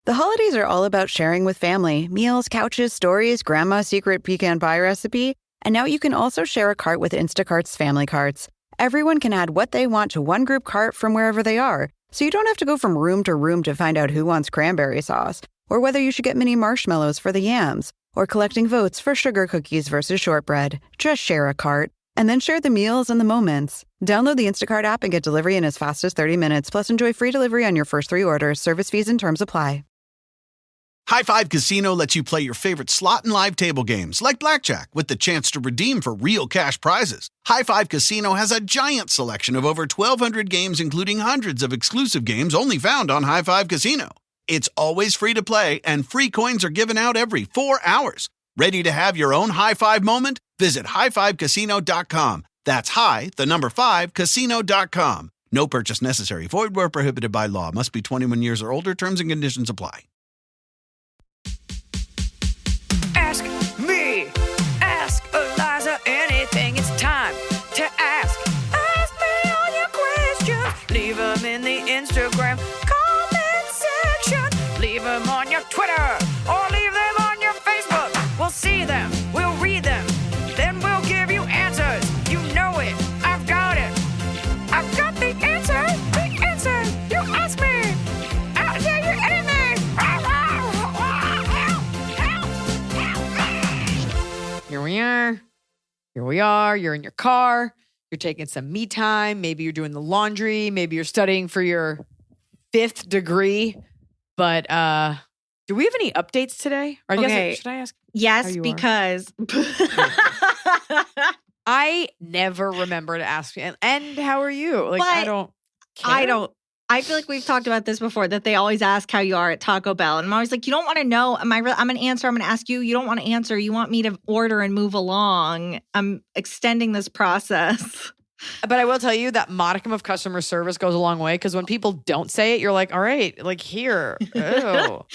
The holidays are all about sharing with family. Meals, couches, stories, grandma's secret pecan pie recipe. And now you can also share a cart with Instacart's family carts. Everyone can add what they want to one group cart from wherever they are. So you don't have to go from room to room to find out who wants cranberry sauce, or whether you should get mini marshmallows for the yams, or collecting votes for sugar cookies versus shortbread. Just share a cart. And then share the meals and the moments. Download the Instacart app and get delivery in as fast as 30 minutes. Plus, enjoy free delivery on your first 3 orders. Service fees and terms apply. High Five Casino lets you play your favorite slot and live table games like blackjack with the chance to redeem for real cash prizes. High Five Casino has a giant selection of over 1,200 games, including hundreds of exclusive games only found on High Five Casino. It's always free to play, and free coins are given out every 4 hours. Ready to have your own high five moment? Visit highfivecasino.com. That's casino.com. No purchase necessary. Void where prohibited by law. Must be 21 years or older. Terms and conditions apply. Ask me. Ask Iliza anything. It's time to ask. Ask me all your questions. Leave them in the Instagram comment section. Leave them on your Twitter or leave them on your Facebook. We'll see them, we'll read them, then we'll give you answers. You know it, I've got it. I've got the answer, you ask me. I'll tell you anything. Here we are, you're in your car, you're taking some me time, maybe you're doing the laundry, maybe you're studying for your 5th degree, but do we have any updates today? Or I guess, should I ask? Yes, because I never remember to ask you. And how are you? Like, I don't care. I feel like we've talked about this before, that they always ask how you are at Taco Bell. And I'm always like, you don't want to know. I'm going to answer. I'm going to ask you. You don't want to answer. You want me to order and move along. I'm extending this process. But I will tell you that modicum of customer service goes a long way, because when people don't say it, you're like, all right, like here. Ew.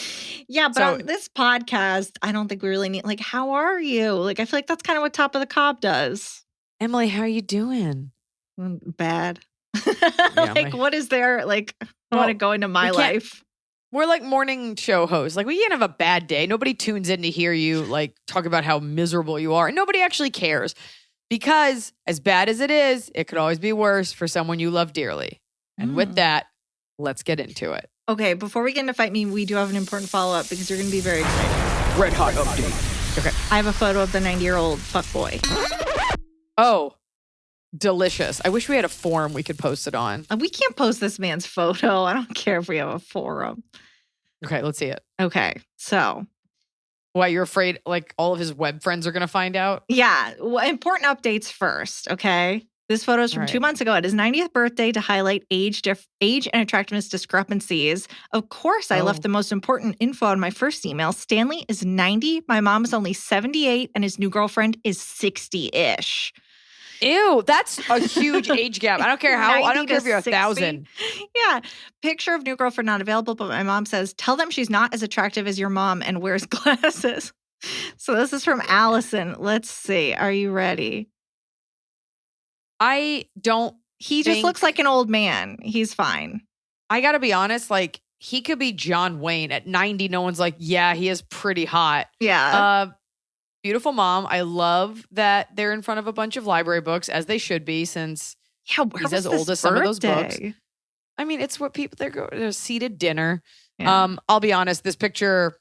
Yeah, but on this podcast, I don't think we really need, like, how are you? Like, I feel like that's kind of what Top of the Cob does. Emily, how are you doing? Bad. What is there? Like, I want to go into my life. We're like morning show hosts. Like, we can't have a bad day. Nobody tunes in to hear you, like, talk about how miserable you are. And nobody actually cares. Because as bad as it is, it could always be worse for someone you love dearly. And with that, let's get into it. Okay, before we get into Fight Me, we do have an important follow-up because you're going to be very excited. Red hot update. Okay. I have a photo of the 90-year-old fuckboy. Oh, delicious. I wish we had a forum we could post it on. We can't post this man's photo. I don't care if we have a forum. Okay, let's see it. Okay, so... Why, you're afraid like all of his web friends are going to find out? Yeah. Well, important updates first, okay? This photo is from 2 months ago at his 90th birthday to highlight age and attractiveness discrepancies. Of course, I left the most important info in my first email. Stanley is 90, my mom is only 78, and his new girlfriend is 60-ish. Ew, that's a huge age gap. I don't care how. I don't care if you're 1,000. Yeah. Picture of new girlfriend not available, but my mom says, tell them she's not as attractive as your mom and wears glasses. So this is from Allison. Let's see. Are you ready? I don't. He just looks like an old man. He's fine. I got to be honest. Like, he could be John Wayne at 90. No one's like, yeah, he is pretty hot. Yeah. Beautiful mom. I love that they're in front of a bunch of library books, as they should be, since he's as old as some of those books. I mean, it's what people, they're seated dinner. Yeah. I'll be honest, this picture,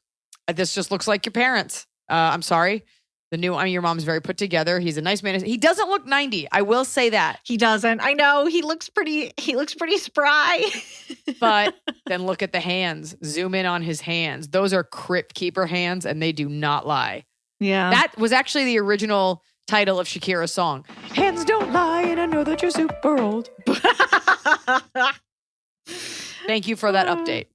this just looks like your parents. I'm sorry. Your mom's very put together. He's a nice man. He doesn't look 90. I will say that. He doesn't. I know. He looks pretty spry. But then look at the hands. Zoom in on his hands. Those are Crypt Keeper hands, and they do not lie. Yeah. That was actually the original title of Shakira's song. Hands don't lie, and I know that you're super old. Thank you for that update.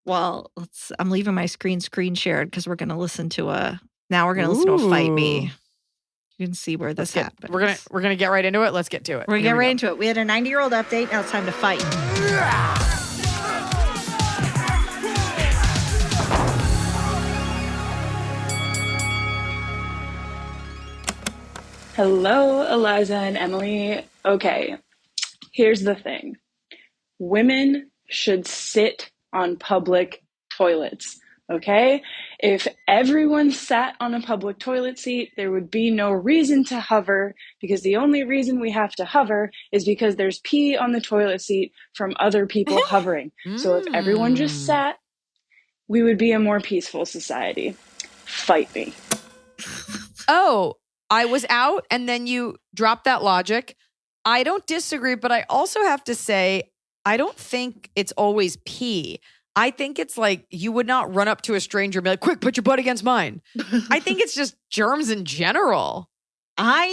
Well, I'm leaving my screen shared because we're going to listen to a Fight Me. You can see where this happens. We're gonna get right into it. Let's get to it. We're gonna get right into it. We had a 90-year-old update. Now it's time to fight. Hello, Iliza and Emily. Okay, here's the thing. Women should sit on public toilets. Okay? If everyone sat on a public toilet seat, there would be no reason to hover, because the only reason we have to hover is because there's pee on the toilet seat from other people hovering. So if everyone just sat, we would be a more peaceful society. Fight me. Oh, I was out and then you dropped that logic. I don't disagree, but I also have to say, I don't think it's always pee. I think it's like you would not run up to a stranger and be like, quick, put your butt against mine. I think it's just germs in general. Are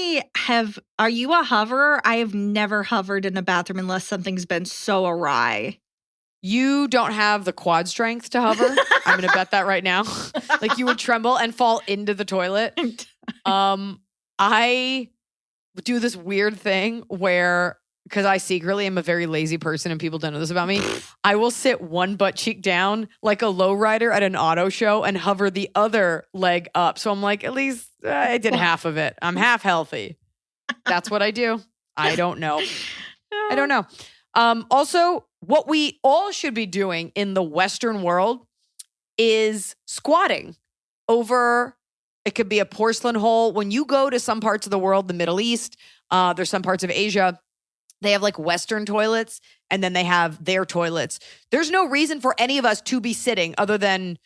you a hoverer? I have never hovered in a bathroom unless something's been so awry. You don't have the quad strength to hover. I'm going to bet that right now. Like you would tremble and fall into the toilet. I do this weird thing where, because I secretly am a very lazy person and people don't know this about me, I will sit one butt cheek down like a lowrider at an auto show and hover the other leg up. So I'm like, at least I did half of it. I'm half healthy. That's what I do. I don't know. Also, what we all should be doing in the Western world is squatting over, it could be a porcelain hole. When you go to some parts of the world, the Middle East, there's some parts of Asia, they have like Western toilets and then they have their toilets. There's no reason for any of us to be sitting other than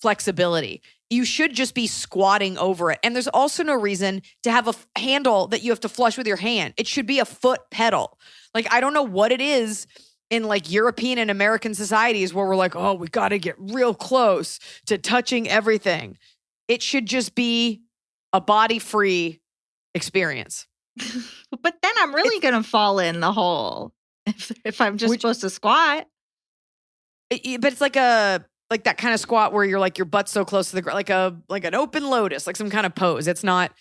flexibility. You should just be squatting over it. And there's also no reason to have a handle that you have to flush with your hand. It should be a foot pedal. Like, I don't know what it is in like European and American societies where we're like, oh, we got to get real close to touching everything. It should just be a body-free experience. But then I'm really going to fall in the hole if I'm just supposed to squat. But it's like that kind of squat where you're like your butt's so close to the ground, like an open lotus, like some kind of pose. It's not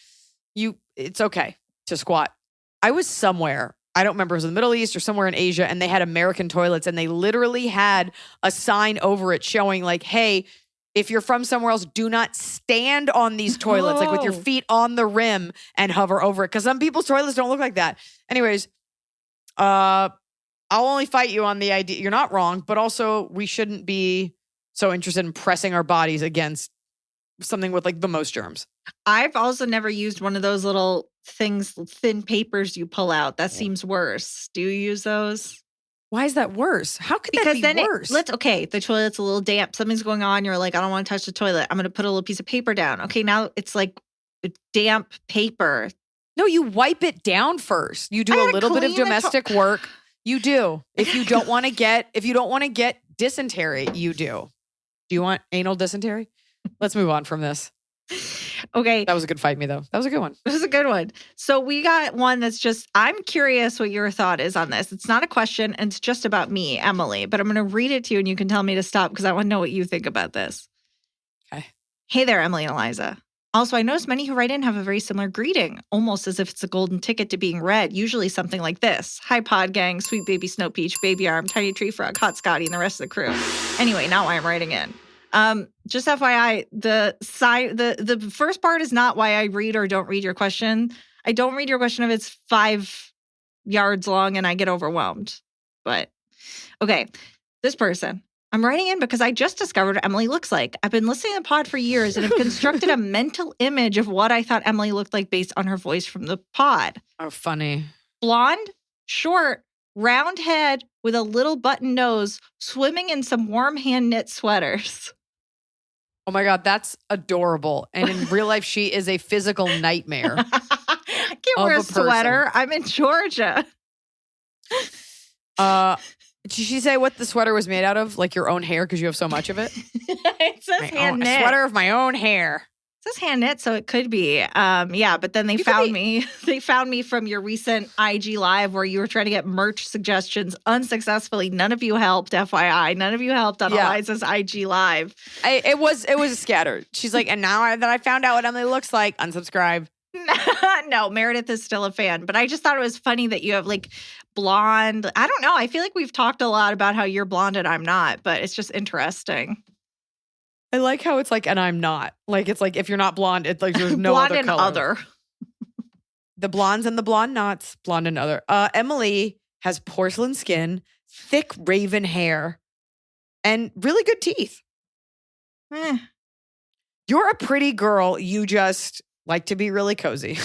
you. It's okay to squat. I was somewhere, I don't remember, it was in the Middle East or somewhere in Asia, and they had American toilets, and they literally had a sign over it showing like, hey, if you're from somewhere else, do not stand on these toilets, like with your feet on the rim and hover over it. Because some people's toilets don't look like that. Anyways, I'll only fight you on the idea. You're not wrong, but also we shouldn't be so interested in pressing our bodies against something with like the most germs. I've also never used one of those little things, thin papers you pull out. That seems worse. Do you use those? Why is that worse? How could that be worse? The toilet's a little damp. Something's going on. You're like, I don't want to touch the toilet. I'm going to put a little piece of paper down. Okay, now it's like damp paper. No, you wipe it down first. You do a little bit of domestic work. You do. If you don't want to get dysentery, you do. Do you want anal dysentery? Let's move on from this. Okay. That was a good fight me, though. That was a good one. It was a good one. So we got one that's just, I'm curious what your thought is on this. It's not a question, and it's just about me, Emily, but I'm going to read it to you and you can tell me to stop because I want to know what you think about this. Okay. Hey there, Emily and Iliza. Also, I notice many who write in have a very similar greeting, almost as if it's a golden ticket to being read, usually something like this. Hi, Pod Gang, Sweet Baby Snow Peach, Baby Arm, Tiny Tree Frog, Hot Scotty, and the rest of the crew. Anyway, now I'm writing in. Just FYI, the first part is not why I read or don't read your question. I don't read your question if it's 5 yards long and I get overwhelmed. But okay, this person. I'm writing in because I just discovered what Emily looks like. I've been listening to the pod for years and have constructed a mental image of what I thought Emily looked like based on her voice from the pod. Oh, funny. Blonde, short, round head with a little button nose, swimming in some warm hand knit sweaters. Oh my God, that's adorable. And in real life, she is a physical nightmare. I can't wear a sweater. I'm in Georgia. Did she say what the sweater was made out of? Like your own hair because you have so much of it? It says hand knit. A sweater of my own hair. It says hand knit, so it could be. Yeah, but then they found me. They found me from your recent IG live where you were trying to get merch suggestions unsuccessfully. None of you helped, FYI. None of you helped on Eliza's IG live. It was scattered. She's like, and now that I found out what Emily looks like, unsubscribe. No, Meredith is still a fan. But I just thought it was funny that you have like blonde. I don't know. I feel like we've talked a lot about how you're blonde and I'm not, but it's just interesting. I like how it's like, and I'm not. Like, it's like, if you're not blonde, it's like there's no blonde other and color. Other. The blondes and the blonde knots, blonde and other. Emily has porcelain skin, thick raven hair, and really good teeth. You're a pretty girl. You just like to be really cozy.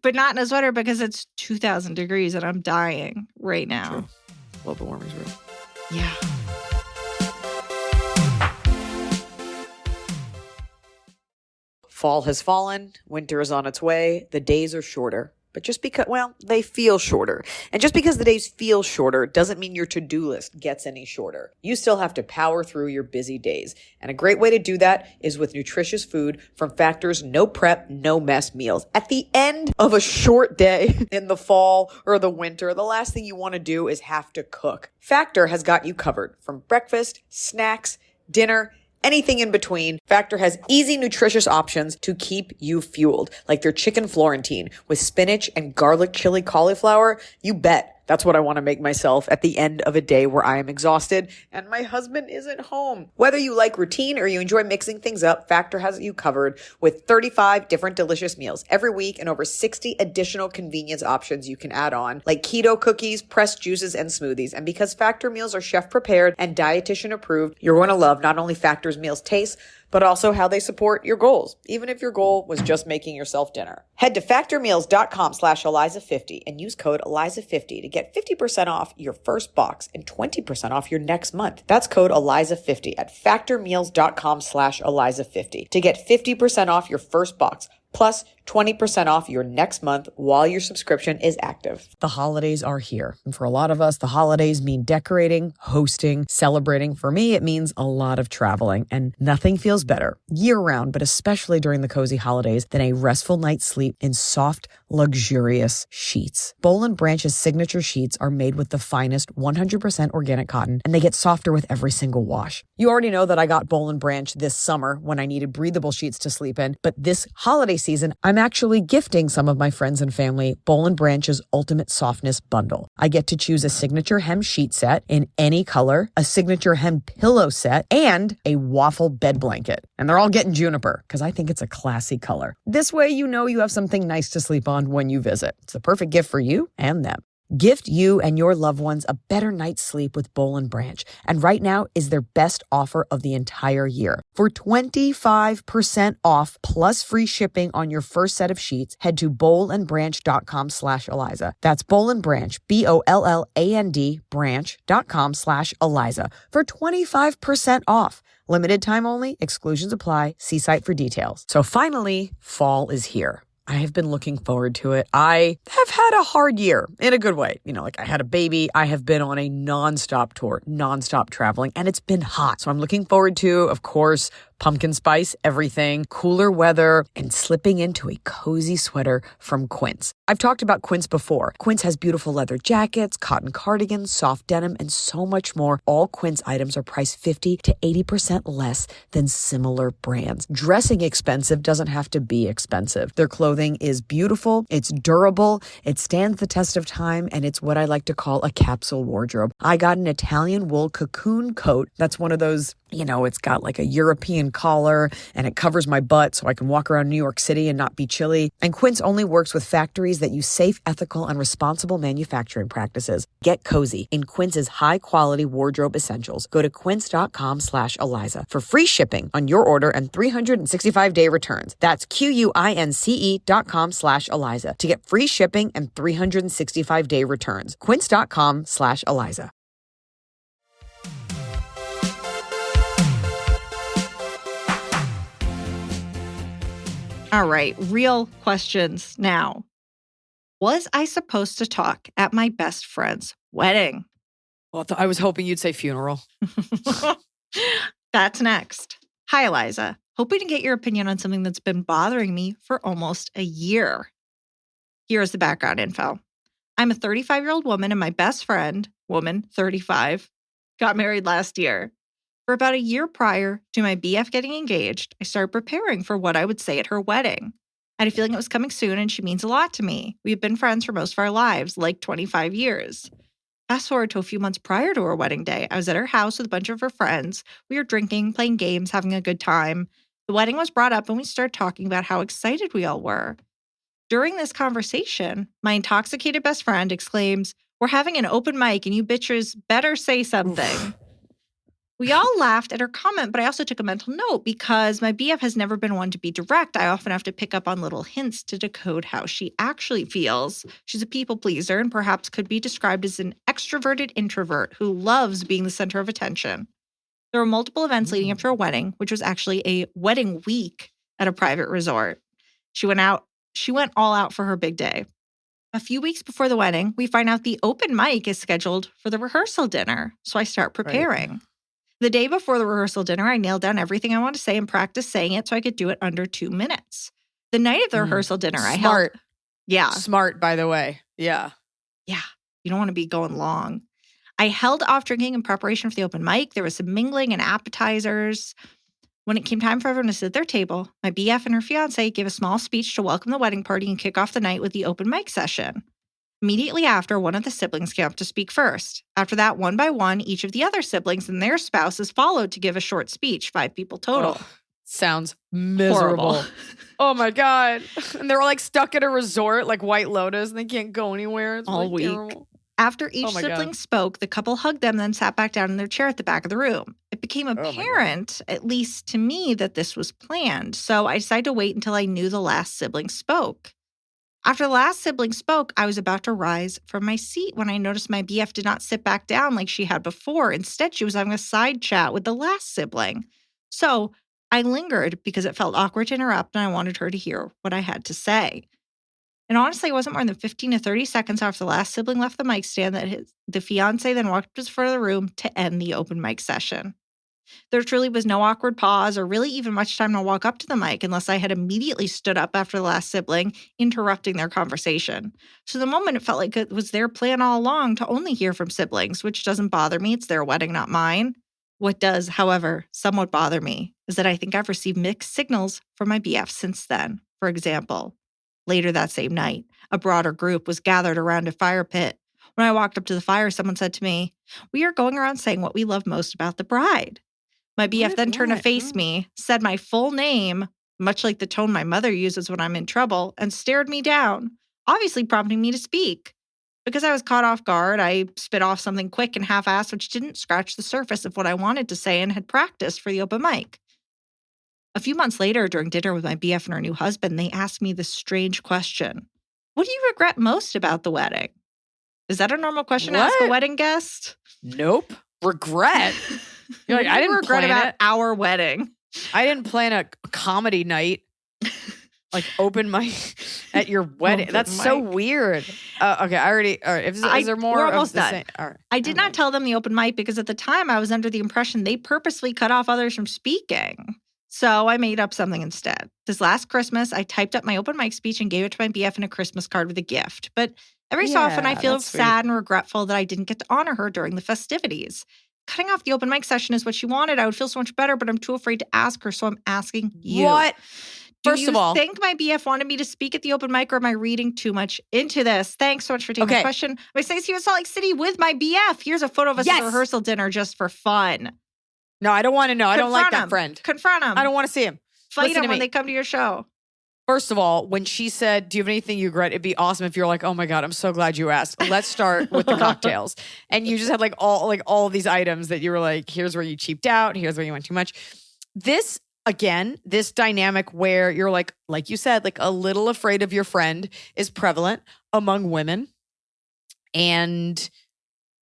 But not in a sweater because it's 2,000 degrees and I'm dying right now. True. Global warming's real. Yeah. Fall has fallen. Winter is on its way. The days are shorter. But just because, well, they feel shorter. And just because the days feel shorter doesn't mean your to-do list gets any shorter. You still have to power through your busy days. And a great way to do that is with nutritious food from Factor's no prep, no mess meals. At the end of a short day in the fall or the winter, the last thing you want to do is have to cook. Factor has got you covered from breakfast, snacks, dinner, anything in between. Factor has easy, nutritious options to keep you fueled, like their chicken Florentine with spinach and garlic chili cauliflower. You bet. That's what I want to make myself at the end of a day where I am exhausted and my husband isn't home. Whether you like routine or you enjoy mixing things up, Factor has you covered with 35 different delicious meals every week and over 60 additional convenience options you can add on, like keto cookies, pressed juices, and smoothies. And because Factor meals are chef prepared and dietitian approved, you're going to love not only Factor's meals taste, but also how they support your goals, even if your goal was just making yourself dinner. Head to factormeals.com/Iliza50 and use code Iliza50 to get 50% off your first box and 20% off your next month. That's code Iliza50 at factormeals.com/Iliza50 to get 50% off your first box, plus 20% off your next month while your subscription is active. The holidays are here. And for a lot of us, the holidays mean decorating, hosting, celebrating. For me, it means a lot of traveling, and nothing feels better year-round, but especially during the cozy holidays, than a restful night's sleep in soft, luxurious sheets. Boll & Branch's signature sheets are made with the finest 100% organic cotton, and they get softer with every single wash. You already know that I got Boll & Branch this summer when I needed breathable sheets to sleep in, but this holiday season, I'm actually gifting some of my friends and family Boll & Branch's Ultimate Softness Bundle. I get to choose a signature hem sheet set in any color, a signature hem pillow set, and a waffle bed blanket. And they're all getting juniper because I think it's a classy color. This way you know you have something nice to sleep on when you visit. It's the perfect gift for you and them. Gift you and your loved ones a better night's sleep with Boll & Branch. And right now is their best offer of the entire year. For 25% off plus free shipping on your first set of sheets, head to bollandbranch.com/Iliza. That's Boll & Branch, BOLLAND branch.com/Iliza for 25% off. Limited time only, exclusions apply. See site for details. So finally, fall is here. I have been looking forward to it. I have had a hard year in a good way. You know, like I had a baby. I have been on a nonstop tour, nonstop traveling, and it's been hot. So I'm looking forward to, of course, pumpkin spice, everything, cooler weather, and slipping into a cozy sweater from Quince. I've talked about Quince before. Quince has beautiful leather jackets, cotton cardigans, soft denim, and so much more. All Quince items are priced 50 to 80% less than similar brands. Dressing expensive doesn't have to be expensive. Their clothing is beautiful, it's durable, it stands the test of time, and it's what I like to call a capsule wardrobe. I got an Italian wool cocoon coat. That's one of those, you know, it's got like a European collar and it covers my butt so I can walk around New York City and not be chilly. And Quince only works with factories that use safe, ethical, and responsible manufacturing practices. Get cozy in Quince's high-quality wardrobe essentials. Go to quince.com/Iliza for free shipping on your order and 365-day returns. That's QUINCE.com/Iliza to get free shipping and 365-day returns. Quince.com/Iliza. All right, real questions now. Was I supposed to talk at my best friend's wedding? Well, I was hoping you'd say funeral. That's next. Hi, Iliza. Hoping to get your opinion on something that's been bothering me for almost a year. Here's the background info. I'm a 35-year-old woman and my best friend, woman 35, got married last year. For about a year prior to my BF getting engaged, I started preparing for what I would say at her wedding. I had a feeling it was coming soon and she means a lot to me. We've been friends for most of our lives, like 25 years. Fast forward to a few months prior to her wedding day, I was at her house with a bunch of her friends. We were drinking, playing games, having a good time. The wedding was brought up and we started talking about how excited we all were. During this conversation, my intoxicated best friend exclaims, "We're having an open mic and you bitches better say something." We all laughed at her comment, but I also took a mental note because my BF has never been one to be direct. I often have to pick up on little hints to decode how she actually feels. She's a people pleaser and perhaps could be described as an extroverted introvert who loves being the center of attention. There were multiple events leading up to her wedding, which was actually a wedding week at a private resort. She went all out for her big day. A few weeks before the wedding, we find out the open mic is scheduled for the rehearsal dinner. So I start preparing. Right. The day before the rehearsal dinner, I nailed down everything I wanted to say and practiced saying it so I could do it under 2 minutes. The night of the rehearsal dinner, I held... Yeah. Smart, by the way. Yeah. Yeah. You don't want to be going long. I held off drinking in preparation for the open mic. There was some mingling and appetizers. When it came time for everyone to sit at their table, my BF and her fiancé gave a small speech to welcome the wedding party and kick off the night with the open mic session. Immediately after, one of the siblings came up to speak first. After that, one by one, each of the other siblings and their spouses followed to give a short speech, 5 people total. Oh, sounds miserable. Oh my God. And they're like stuck at a resort like White Lotus and they can't go anywhere. It's all week. Terrible. After each sibling spoke, the couple hugged them, then sat back down in their chair at the back of the room. It became apparent, at least to me, that this was planned. So I decided to wait until I knew the last sibling spoke. After the last sibling spoke, I was about to rise from my seat when I noticed my BF did not sit back down like she had before. Instead, she was having a side chat with the last sibling. So I lingered because it felt awkward to interrupt and I wanted her to hear what I had to say. And honestly, it wasn't more than 15 to 30 seconds after the last sibling left the mic stand that the fiancé then walked up to the front of the room to end the open mic session. There truly was no awkward pause or really even much time to walk up to the mic unless I had immediately stood up after the last sibling, interrupting their conversation. So the moment it felt like it was their plan all along to only hear from siblings, which doesn't bother me. It's their wedding, not mine. What does, however, somewhat bother me is that I think I've received mixed signals from my BF since then. For example, later that same night, a broader group was gathered around a fire pit. When I walked up to the fire, someone said to me, "We are going around saying what we love most about the bride." My BF then turned to face me, said my full name, much like the tone my mother uses when I'm in trouble, and stared me down, obviously prompting me to speak. Because I was caught off guard, I spit off something quick and half-assed, which didn't scratch the surface of what I wanted to say and had practiced for the open mic. A few months later, during dinner with my BF and her new husband, they asked me this strange question. What do you regret most about the wedding? Is that a normal question to ask a wedding guest? Nope. Regret? You're like, I didn't regret plan about it. Our wedding. I didn't plan a comedy night. Like open mic at your wedding. That's so weird. Okay, I already. All right, is there more? We're almost done. Same? All right. I did not tell them the open mic because at the time I was under the impression they purposely cut off others from speaking. So I made up something instead. This last Christmas, I typed up my open mic speech and gave it to my BF in a Christmas card with a gift. But every so often I feel sad and regretful that I didn't get to honor her during the festivities. Cutting off the open mic session is what she wanted. I would feel so much better, but I'm too afraid to ask her, so I'm asking you. What? First of all, do you think my BF wanted me to speak at the open mic, or am I reading too much into this? Thanks so much for taking my question. I'm staying here in Salt Lake City with my BF. Here's a photo of us at the rehearsal dinner just for fun. No, I don't want to know. I don't like that friend. Confront him. I don't want to see him. Fight him when they come to your show. First of all, when she said, "Do you have anything you regret?" It'd be awesome if you're like, "Oh my God, I'm so glad you asked." Let's start with the cocktails. And you just had all of these items that you were like, "Here's where you cheaped out. Here's where you went too much." This dynamic where you're like you said, like a little afraid of your friend is prevalent among women. And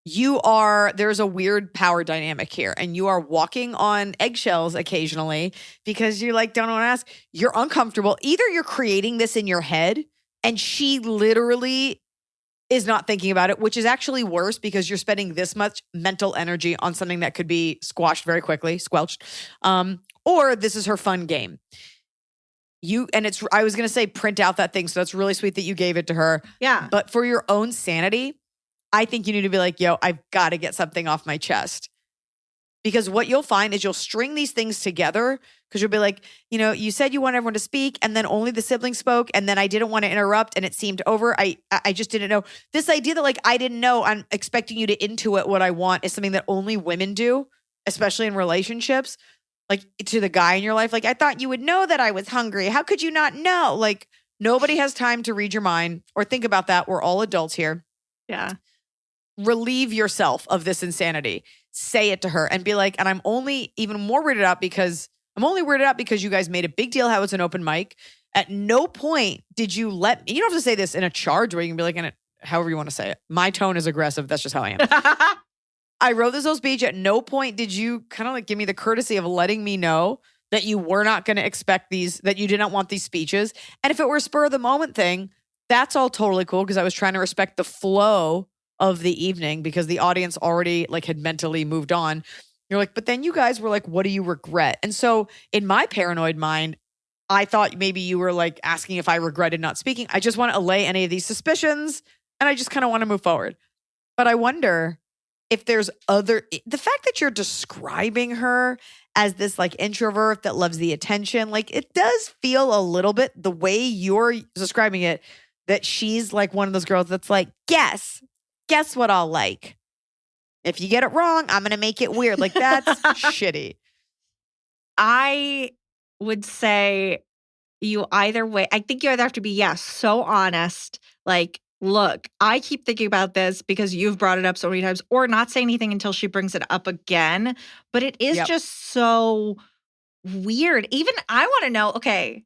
there's a weird power dynamic here, and you are walking on eggshells occasionally because you don't want to ask. You're uncomfortable. Either you're creating this in your head and she literally is not thinking about it, which is actually worse because you're spending this much mental energy on something that could be squashed very quickly, squelched. Or this is her fun game. I was going to say print out that thing. So that's really sweet that you gave it to her. Yeah. But for your own sanity, I think you need to be like, yo, I've got to get something off my chest. Because what you'll find is you'll string these things together because you'll be like, you said you want everyone to speak and then only the siblings spoke and then I didn't want to interrupt and it seemed over. I just didn't know. This idea that I didn't know, I'm expecting you to intuit what I want is something that only women do, especially in relationships. Like to the guy in your life, I thought you would know that I was hungry. How could you not know? Nobody has time to read your mind or think about that. We're all adults here. Yeah. relieve yourself of this insanity. Say it to her and be like, and I'm only even more weirded out because you guys made a big deal how it's an open mic. At no point did you let me, you don't have to say this in a charge where you can be like, in it, however you want to say it. My tone is aggressive. That's just how I am. I wrote this whole speech. At no point did you kind of like give me the courtesy of letting me know that you were not going to expect these, that you did not want these speeches. And if it were a spur of the moment thing, that's all totally cool because I was trying to respect the flow of the evening because the audience already like had mentally moved on. You're like, but then you guys were like, what do you regret? And so in my paranoid mind, I thought maybe you were like asking if I regretted not speaking. I just want to allay any of these suspicions and I just kind of want to move forward. But I wonder if there's the fact that you're describing her as this like introvert that loves the attention, like it does feel a little bit the way you're describing it, that she's like one of those girls that's like, guess what I'll like. If you get it wrong, I'm going to make it weird. Like that's shitty. I would say you either way. I think you either have to be, so honest. Like, look, I keep thinking about this because you've brought it up so many times, or not say anything until she brings it up again. But it is just so weird. Even I want to know, okay,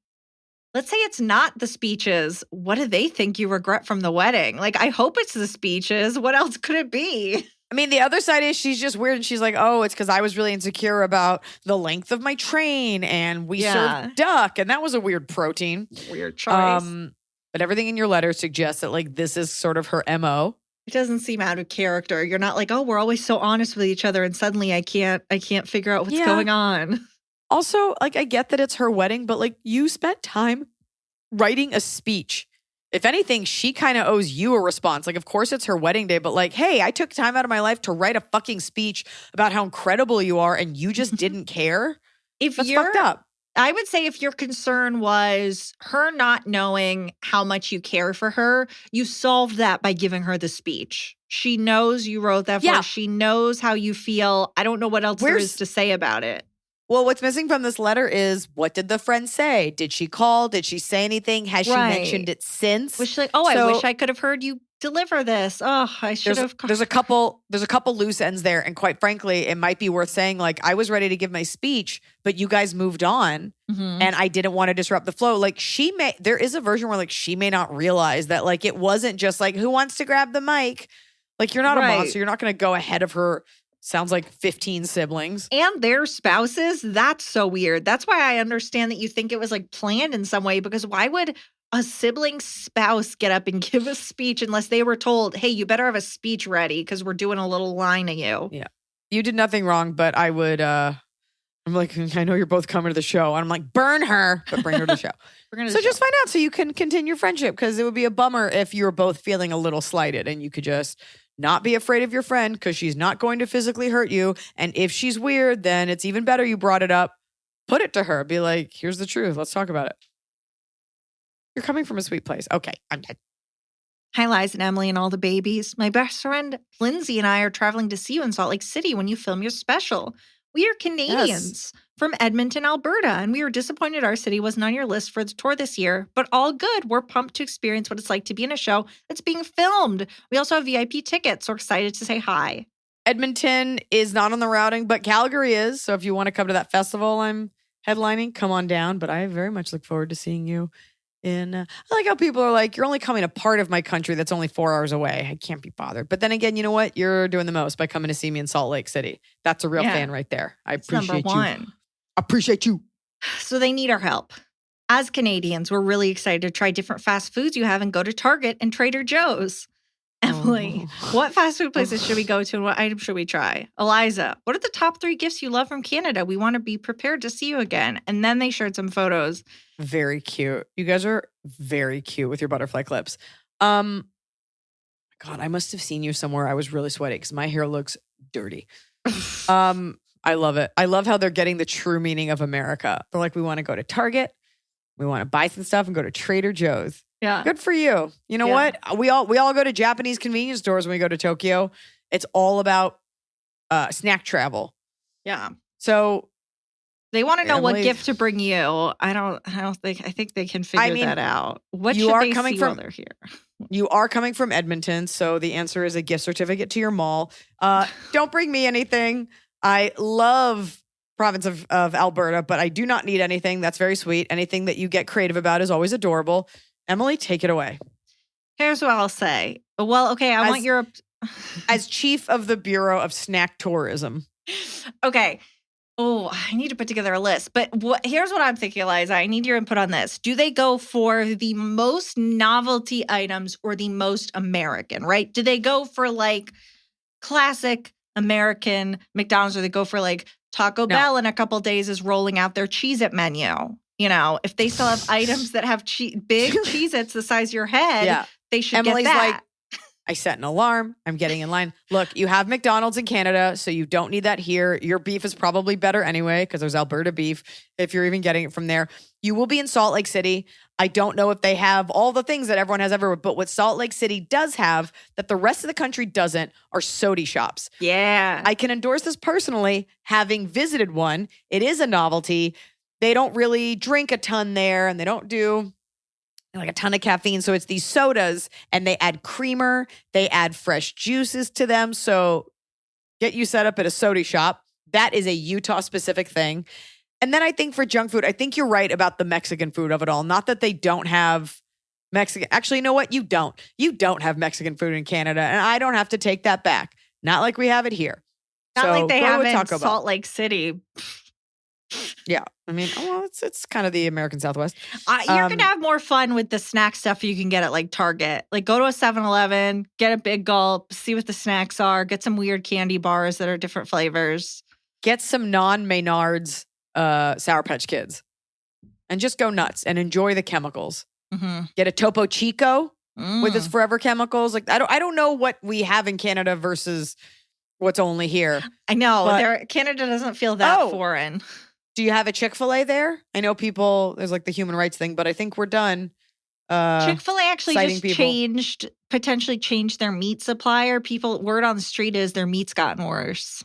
let's say it's not the speeches. What do they think you regret from the wedding? Like, I hope it's the speeches. What else could it be? I mean, the other side is she's just weird and she's like, oh, it's because I was really insecure about the length of my train and we served duck and that was a weird protein. Weird choice. But everything in your letter suggests that like this is sort of her MO. It doesn't seem out of character. You're not like, oh, we're always so honest with each other and suddenly I can't figure out what's going on. Also, like I get that it's her wedding, but like you spent time writing a speech. If anything, she kind of owes you a response. Like, of course it's her wedding day, but like, hey, I took time out of my life to write a fucking speech about how incredible you are and you just didn't care. That's fucked up. I would say if your concern was her not knowing how much you care for her, you solved that by giving her the speech. She knows you wrote that for her. She knows how you feel. I don't know what else there is to say about it. Well, what's missing from this letter is what did the friend say? Did she call? Did she say anything? Has she mentioned it since? Was she like, I wish I could have heard you deliver this. Oh, I should have. There's a couple loose ends there. And quite frankly, it might be worth saying like, I was ready to give my speech, but you guys moved on and I didn't want to disrupt the flow. Like there is a version where like she may not realize that like, it wasn't just like, who wants to grab the mic? Like you're not a monster. You're not going to go ahead of her. Sounds like 15 siblings. And their spouses. That's so weird. That's why I understand that you think it was like planned in some way, because why would a sibling spouse get up and give a speech unless they were told, hey, you better have a speech ready because we're doing a little line of you. Yeah. You did nothing wrong, but I would, I'm like, I know you're both coming to the show. And I'm like, burn her, but bring her to the show. So just find out so you can continue your friendship, because it would be a bummer if you're both feeling a little slighted and you could just not be afraid of your friend because she's not going to physically hurt you. And if she's weird, then it's even better you brought it up. Put it to her. Be like, here's the truth. Let's talk about it. You're coming from a sweet place. Okay, I'm dead. Hi, Liza and Emily and all the babies. My best friend Lindsay and I are traveling to see you in Salt Lake City when you film your special. We are Canadians from Edmonton, Alberta, and we were disappointed our city wasn't on your list for the tour this year, but all good. We're pumped to experience what it's like to be in a show that's being filmed. We also have VIP tickets, so excited to say hi. Edmonton is not on the routing, but Calgary is. So if you want to come to that festival I'm headlining, come on down. But I very much look forward to seeing you in, I like how people are like, you're only coming to part of my country that's only 4 hours away. I can't be bothered. But then again, you know what? You're doing the most by coming to see me in Salt Lake City. That's a real fan right there. I appreciate you. Appreciate you. So they need our help. As Canadians, we're really excited to try different fast foods you have and go to Target and Trader Joe's. Emily, what fast food places should we go to and what items should we try? Eliza, what are the top 3 gifts you love from Canada? We want to be prepared to see you again. And then they shared some photos. Very cute. You guys are very cute with your butterfly clips. God, I must have seen you somewhere. I was really sweaty because my hair looks dirty. I love it. I love how they're getting the true meaning of America. They're like, we want to go to Target. We want to buy some stuff and go to Trader Joe's. Yeah. Good for you. You know what? We all go to Japanese convenience stores when we go to Tokyo. It's all about snack travel. Yeah. So They want to know what Emily- gift to bring you. I think they can figure that out. What you should are they coming see from- while they're here? You are coming from Edmonton, so the answer is a gift certificate to your mall. Don't bring me anything. I love province of Alberta, but I do not need anything. That's very sweet. Anything that you get creative about is always adorable. Emily, take it away. Here's what I'll say. Well, okay, I want your as chief of the Bureau of Snack Tourism. Okay. Oh, I need to put together a list. But here's what I'm thinking, Eliza. I need your input on this. Do they go for the most novelty items or the most American, right? Do they go for like classic American McDonald's, or they go for like Taco Bell in a couple days is rolling out their Cheez-It menu? You know, if they still have items that have big Cheez-Its the size of your head, they should Emily's get that. like, I set an alarm. I'm getting in line. Look, you have McDonald's in Canada, so you don't need that here. Your beef is probably better anyway because there's Alberta beef if you're even getting it from there. You will be in Salt Lake City. I don't know if they have all the things that everyone has everywhere, but what Salt Lake City does have that the rest of the country doesn't are soda shops. Yeah. I can endorse this personally, having visited one. It is a novelty. They don't really drink a ton there, and they don't do like a ton of caffeine. So it's these sodas, and they add creamer. They add fresh juices to them. So get you set up at a soda shop. That is a Utah specific thing. And then I think for junk food, I think you're right about the Mexican food of it all. Not that they don't have Mexican. Actually, you know what? You don't. You don't have Mexican food in Canada. And I don't have to take that back. Not like we have it here. Not like they go to have a in Taco Bell. Salt Lake City. Yeah. I mean, well, it's kind of the American Southwest. You're going to have more fun with the snack stuff you can get at like Target. Like go to a 7-Eleven, get a big gulp, see what the snacks are, get some weird candy bars that are different flavors. Get some non-Maynards Sour Patch Kids and just go nuts and enjoy the chemicals. Mm-hmm. Get a Topo Chico with its forever chemicals. Like I don't know what we have in Canada versus what's only here. I know. Canada doesn't feel that foreign. Do you have a Chick-fil-A there? I know there's like the human rights thing, but I think we're done. Chick-fil-A actually just potentially changed their meat supplier. Word on the street is their meat's gotten worse.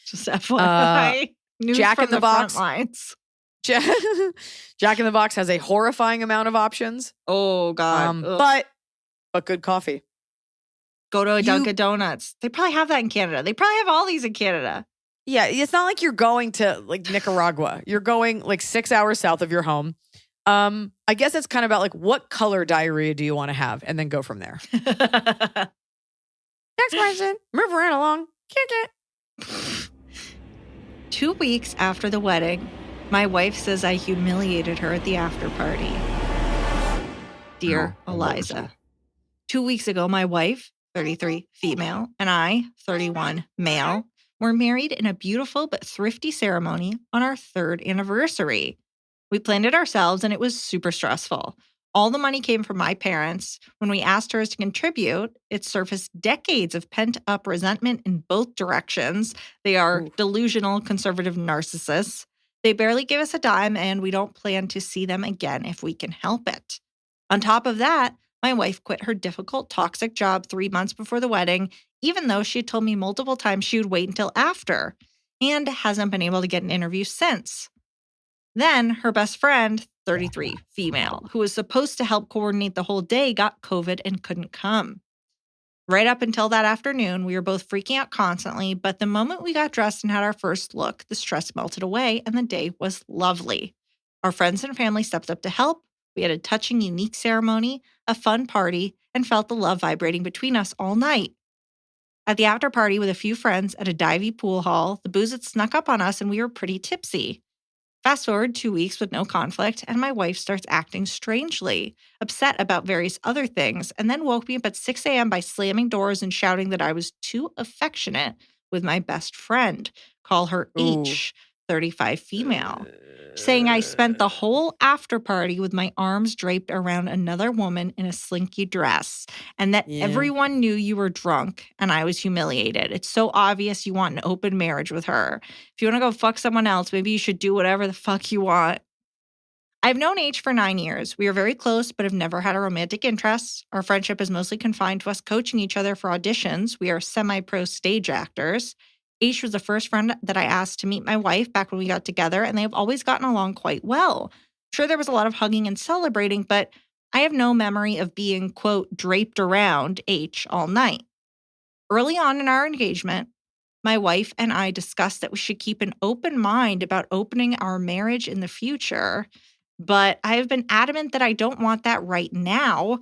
Just FYI. News Jack from in the Box. front lines. Jack in the Box has a horrifying amount of options. Oh, God. But good coffee. Go to a Dunkin' Donuts. They probably have that in Canada. They probably have all these in Canada. Yeah, it's not like you're going to like Nicaragua. You're going like 6 hours south of your home. I guess it's kind of about like what color diarrhea do you want to have, and then go from there. Next question. Move around along. Kick it. 2 weeks after the wedding, my wife says I humiliated her at the after party. Dear Eliza, 2 weeks ago, my wife, 33, female, and I, 31, male, were married in a beautiful but thrifty ceremony on our 3rd anniversary. We planned it ourselves, and it was super stressful. All the money came from my parents. When we asked her to contribute, it surfaced decades of pent-up resentment in both directions. They are delusional, conservative narcissists. They barely give us a dime, and we don't plan to see them again if we can help it. On top of that, my wife quit her difficult, toxic job 3 months before the wedding, even though she had told me multiple times she would wait until after, and hasn't been able to get an interview since. Then her best friend, 33, female, who was supposed to help coordinate the whole day, got COVID and couldn't come. Right up until that afternoon, we were both freaking out constantly, but the moment we got dressed and had our first look, the stress melted away and the day was lovely. Our friends and family stepped up to help. We had a touching, unique ceremony, a fun party, and felt the love vibrating between us all night. At the after party with a few friends at a divey pool hall, the booze had snuck up on us and we were pretty tipsy. Fast forward 2 weeks with no conflict, and my wife starts acting strangely, upset about various other things, and then woke me up at 6 a.m. by slamming doors and shouting that I was too affectionate with my best friend. Call her H, 35 female. Saying I spent the whole after party with my arms draped around another woman in a slinky dress, and that everyone knew you were drunk and I was humiliated. It's so obvious you want an open marriage with her. If you want to go fuck someone else, maybe you should do whatever the fuck you want. I've known H for 9 years. We are very close, but have never had a romantic interest. Our friendship is mostly confined to us coaching each other for auditions. We are semi-pro stage actors. H was the first friend that I asked to meet my wife back when we got together, and they have always gotten along quite well. Sure, there was a lot of hugging and celebrating, but I have no memory of being, quote, draped around H all night. Early on in our engagement, my wife and I discussed that we should keep an open mind about opening our marriage in the future, but I have been adamant that I don't want that right now,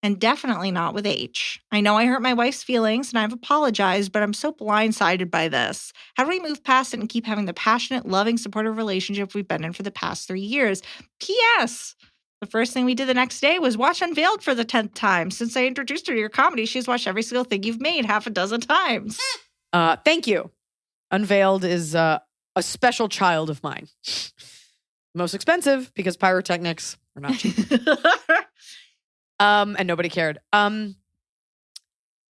and definitely not with H. I know I hurt my wife's feelings and I've apologized, but I'm so blindsided by this. How do we move past it and keep having the passionate, loving, supportive relationship we've been in for the past 3 years? P.S. The first thing we did the next day was watch Unveiled for the 10th time. Since I introduced her to your comedy, she's watched every single thing you've made half a dozen times. Thank you. Unveiled is a special child of mine. Most expensive because pyrotechnics are not cheap. And nobody cared.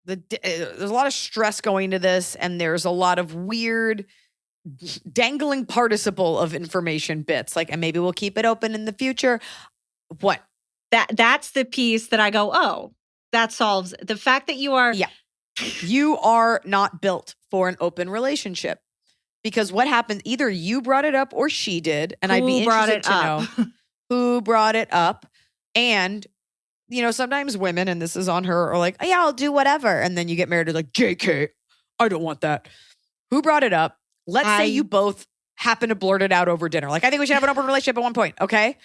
There's a lot of stress going into this, and there's a lot of weird dangling participle of information bits. Like, and maybe we'll keep it open in the future. What? That's the piece that I go, oh, that solves the fact that you are. Yeah. You are not built for an open relationship. Because what happened, either you brought it up or she did. And I'd be interested to know who brought it up. And, you know, sometimes women, and this is on her, are like, oh, yeah, I'll do whatever. And then you get married to like, JK, I don't want that. Who brought it up? Let's say you both happen to blurt it out over dinner. Like, I think we should have an open relationship at one point. Okay.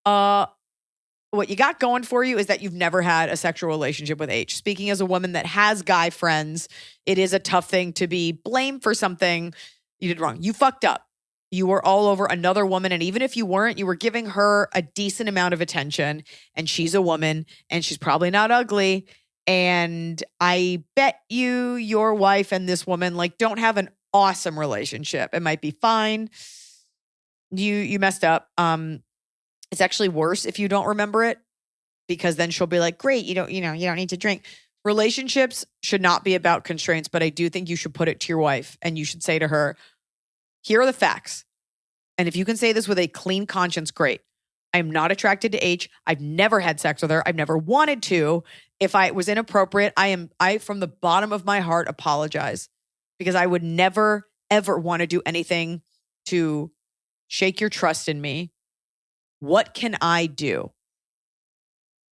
What you got going for you is that you've never had a sexual relationship with H. Speaking as a woman that has guy friends, it is a tough thing to be blamed for something you did wrong. You fucked up. You were all over another woman. And even if you weren't, you were giving her a decent amount of attention. And she's a woman and she's probably not ugly. And I bet you, your wife and this woman like don't have an awesome relationship. It might be fine. You messed up. It's actually worse if you don't remember it, because then she'll be like, great, you don't need to drink. Relationships should not be about constraints, but I do think you should put it to your wife and you should say to her, here are the facts. And if you can say this with a clean conscience, great. I'm not attracted to H. I've never had sex with her. I've never wanted to. If I was inappropriate, I from the bottom of my heart apologize, because I would never, ever want to do anything to shake your trust in me. What can I do?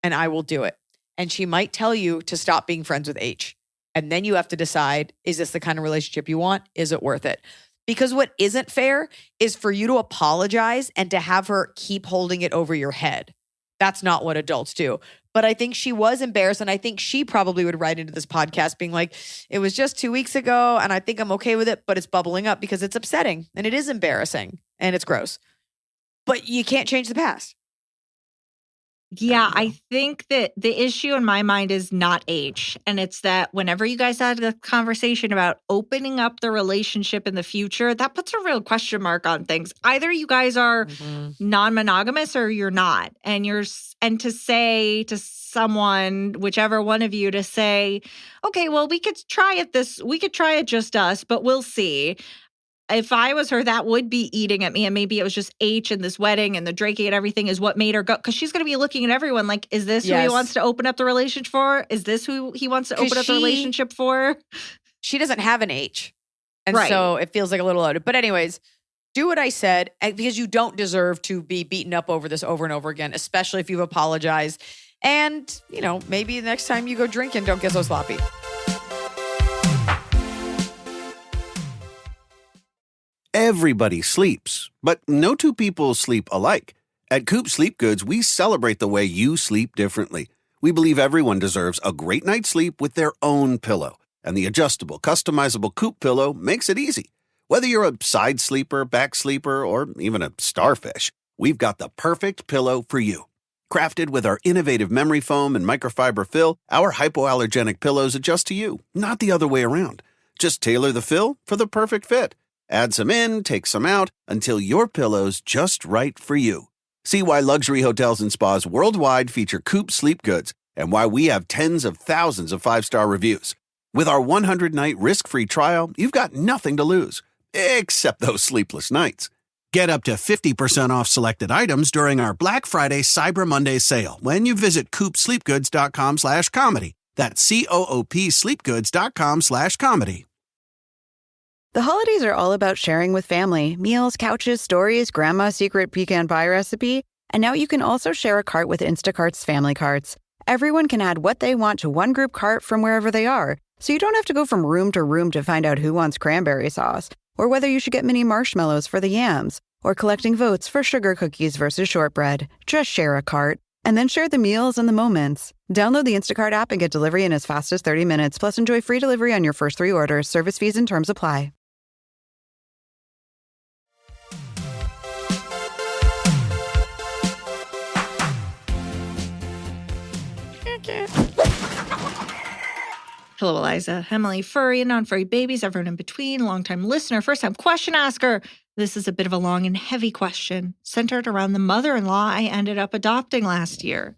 And I will do it. And she might tell you to stop being friends with H. And then you have to decide, is this the kind of relationship you want? Is it worth it? Because what isn't fair is for you to apologize and to have her keep holding it over your head. That's not what adults do. But I think she was embarrassed. And I think she probably would write into this podcast being like, it was just 2 weeks ago and I think I'm okay with it, but it's bubbling up because it's upsetting and it is embarrassing and it's gross. But you can't change the past. Yeah, I think that the issue in my mind is not H. And it's that whenever you guys had a conversation about opening up the relationship in the future, that puts a real question mark on things. Either you guys are non-monogamous or you're not. And to say to someone, whichever one of you, to say, okay, well, we could try it just us, but we'll see. If I was her, that would be eating at me. And maybe it was just H and this wedding and the drinking and everything is what made her go. Because she's going to be looking at everyone like, is this who he wants to open up the relationship for? Is this who he wants to open up the relationship for? She doesn't have an H. And so it feels like a little loaded. But anyways, do what I said, because you don't deserve to be beaten up over this over and over again, especially if you've apologized. And, you know, maybe the next time you go drinking, don't get so sloppy. Everybody sleeps, but no two people sleep alike. At Coop Sleep Goods, we celebrate the way you sleep differently. We believe everyone deserves a great night's sleep with their own pillow. And the adjustable, customizable Coop pillow makes it easy. Whether you're a side sleeper, back sleeper, or even a starfish, we've got the perfect pillow for you. Crafted with our innovative memory foam and microfiber fill, our hypoallergenic pillows adjust to you, not the other way around. Just tailor the fill for the perfect fit. Add some in, take some out, until your pillow's just right for you. See why luxury hotels and spas worldwide feature Coop Sleep Goods and why we have tens of thousands of 5-star reviews. With our 100-night risk-free trial, you've got nothing to lose, except those sleepless nights. Get up to 50% off selected items during our Black Friday Cyber Monday sale when you visit coopsleepgoods.com/comedy. That's COOP sleepgoods.com/comedy. The holidays are all about sharing with family. Meals, couches, stories, grandma's secret pecan pie recipe. And now you can also share a cart with Instacart's family carts. Everyone can add what they want to one group cart from wherever they are. So you don't have to go from room to room to find out who wants cranberry sauce, or whether you should get mini marshmallows for the yams, or collecting votes for sugar cookies versus shortbread. Just share a cart. And then share the meals and the moments. Download the Instacart app and get delivery in as fast as 30 minutes. Plus, enjoy free delivery on your first 3 orders. Service fees and terms apply. Hello, Iliza, Emily, furry and non-furry babies, everyone in between, long-time listener, first-time question asker. This is a bit of a long and heavy question, centered around the mother-in-law I ended up adopting last year.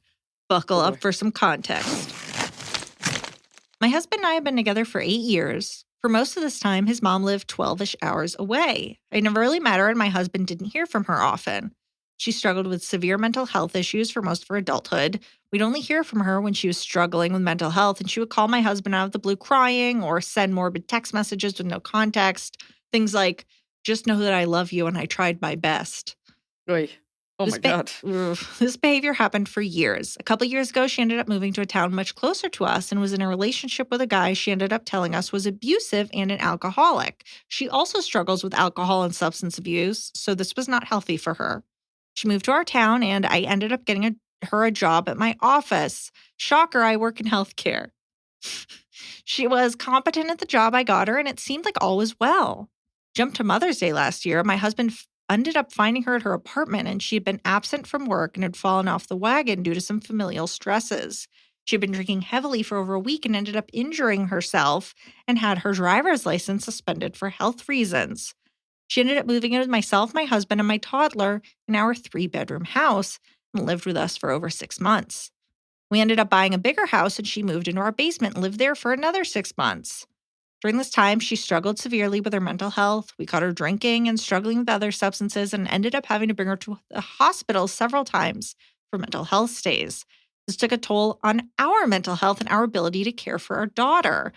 Buckle up for some context. My husband and I have been together for 8 years. For most of this time, his mom lived 12-ish hours away. I never really met her, and my husband didn't hear from her often. She struggled with severe mental health issues for most of her adulthood. We'd only hear from her when she was struggling with mental health, and she would call my husband out of the blue crying or send morbid text messages with no context. Things like, just know that I love you and I tried my best. Oy. Oh my God. This behavior happened for years. A couple years ago, she ended up moving to a town much closer to us and was in a relationship with a guy she ended up telling us was abusive and an alcoholic. She also struggles with alcohol and substance abuse, so this was not healthy for her. She moved to our town, and I ended up getting her a job at my office. Shocker, I work in healthcare. She was competent at the job I got her, and it seemed like all was well. Jump to Mother's Day last year, my husband ended up finding her at her apartment, and she had been absent from work and had fallen off the wagon due to some familial stresses. She had been drinking heavily for over a week and ended up injuring herself and had her driver's license suspended for health reasons. She ended up moving in with myself, my husband, and my toddler in our 3-bedroom house and lived with us for over 6 months. We ended up buying a bigger house, and she moved into our basement and lived there for another 6 months. During this time, she struggled severely with her mental health. We caught her drinking and struggling with other substances and ended up having to bring her to the hospital several times for mental health stays. This took a toll on our mental health and our ability to care for our daughter.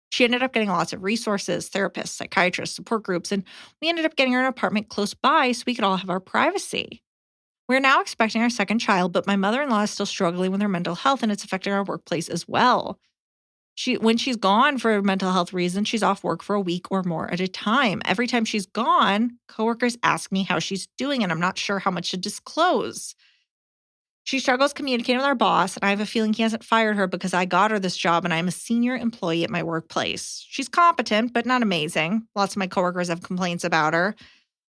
She ended up getting lots of resources, therapists, psychiatrists, support groups, and we ended up getting her an apartment close by so we could all have our privacy. We're now expecting our second child, but my mother-in-law is still struggling with her mental health, and it's affecting our workplace as well. When she's gone for mental health reasons, she's off work for a week or more at a time. Every time she's gone, coworkers ask me how she's doing, and I'm not sure how much to disclose. She struggles communicating with our boss, and I have a feeling he hasn't fired her because I got her this job and I'm a senior employee at my workplace. She's competent, but not amazing. Lots of my coworkers have complaints about her.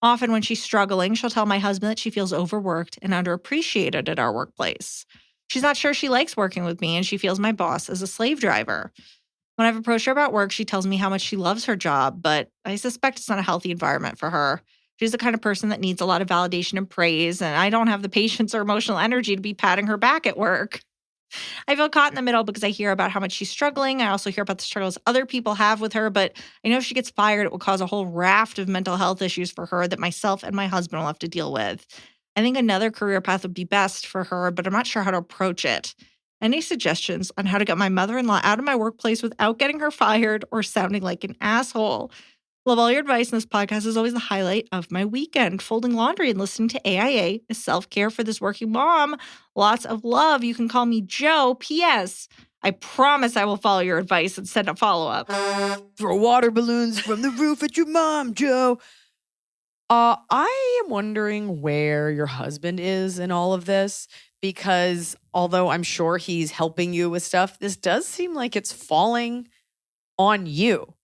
Often when she's struggling, she'll tell my husband that she feels overworked and underappreciated at our workplace. She's not sure she likes working with me, and she feels my boss is a slave driver. When I've approached her about work, she tells me how much she loves her job, but I suspect it's not a healthy environment for her. She's the kind of person that needs a lot of validation and praise, and I don't have the patience or emotional energy to be patting her back at work. I feel caught in the middle because I hear about how much she's struggling. I also hear about the struggles other people have with her, but I know if she gets fired, it will cause a whole raft of mental health issues for her that myself and my husband will have to deal with. I think another career path would be best for her, but I'm not sure how to approach it. Any suggestions on how to get my mother-in-law out of my workplace without getting her fired or sounding like an asshole? Love all your advice, and this podcast is always the highlight of my weekend. Folding laundry and listening to AIA is self-care for this working mom. Lots of love. You can call me Joe. P.S. I promise I will follow your advice and send a follow-up. Throw water balloons from the roof at your mom, Joe. I am wondering where your husband is in all of this, because although I'm sure he's helping you with stuff, this does seem like it's falling on you.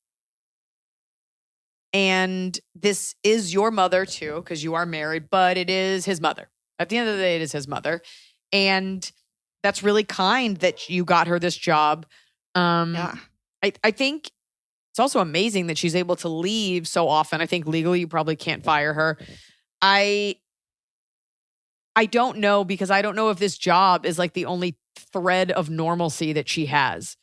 And this is your mother too, because you are married, but it is his mother. At the end of the day, it is his mother. And that's really kind that you got her this job. Yeah. I think it's also amazing that she's able to leave so often. I think legally you probably can't fire her. I don't know, because I don't know if this job is like the only thread of normalcy that she has.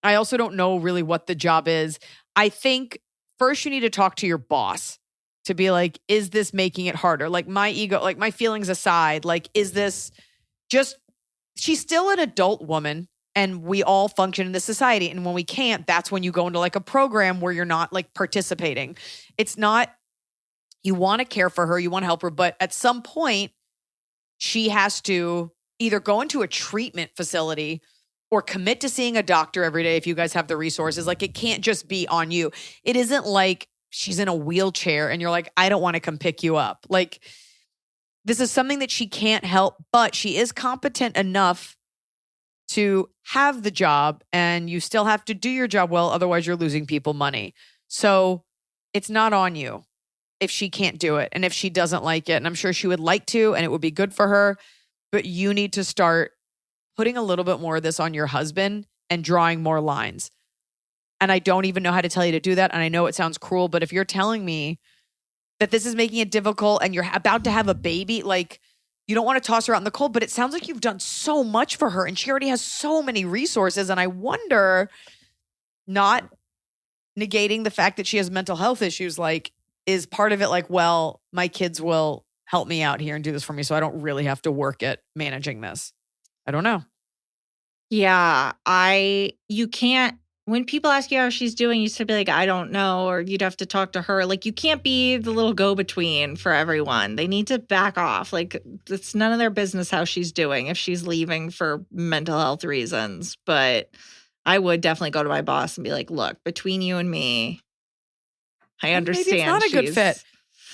I also don't know really what the job is. I think first you need to talk to your boss to be like, is this making it harder? Like my ego, like my feelings aside, like, is this just, she's still an adult woman. And we all function in this society. And when we can't, that's when you go into like a program where you're not like participating. It's not, you want to care for her, you want to help her, but at some point, she has to either go into a treatment facility or commit to seeing a doctor every day if you guys have the resources. Like, it can't just be on you. It isn't like she's in a wheelchair and you're like, I don't want to come pick you up. Like, this is something that she can't help, but she is competent enough to have the job, and you still have to do your job well. Otherwise, you're losing people money. So it's not on you if she can't do it and if she doesn't like it. And I'm sure she would like to, and it would be good for her, but you need to start putting a little bit more of this on your husband and drawing more lines. And I don't even know how to tell you to do that. And I know it sounds cruel, but if you're telling me that this is making it difficult and you're about to have a baby, like, you don't want to toss her out in the cold, but it sounds like you've done so much for her and she already has so many resources. And I wonder, not negating the fact that she has mental health issues, like, is part of it like, well, my kids will help me out here and do this for me, so I don't really have to work at managing this. I don't know. Yeah, you can't, when people ask you how she's doing, you should be like, I don't know, or you'd have to talk to her. Like, you can't be the little go-between for everyone. They need to back off. Like, it's none of their business how she's doing if she's leaving for mental health reasons. But I would definitely go to my boss and be like, look, between you and me, I understand. Maybe it's not a good fit.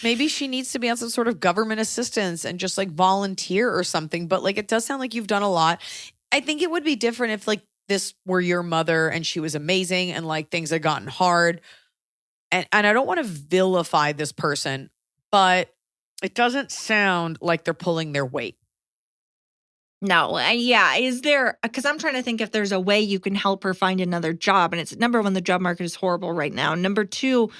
Maybe she needs to be on some sort of government assistance and just like volunteer or something. But like, it does sound like you've done a lot. I think it would be different if like this were your mother and she was amazing and like things had gotten hard. And I don't want to vilify this person, but it doesn't sound like they're pulling their weight. No, yeah. Is there, because I'm trying to think if there's a way you can help her find another job. And it's, number one, the job market is horrible right now. Number two,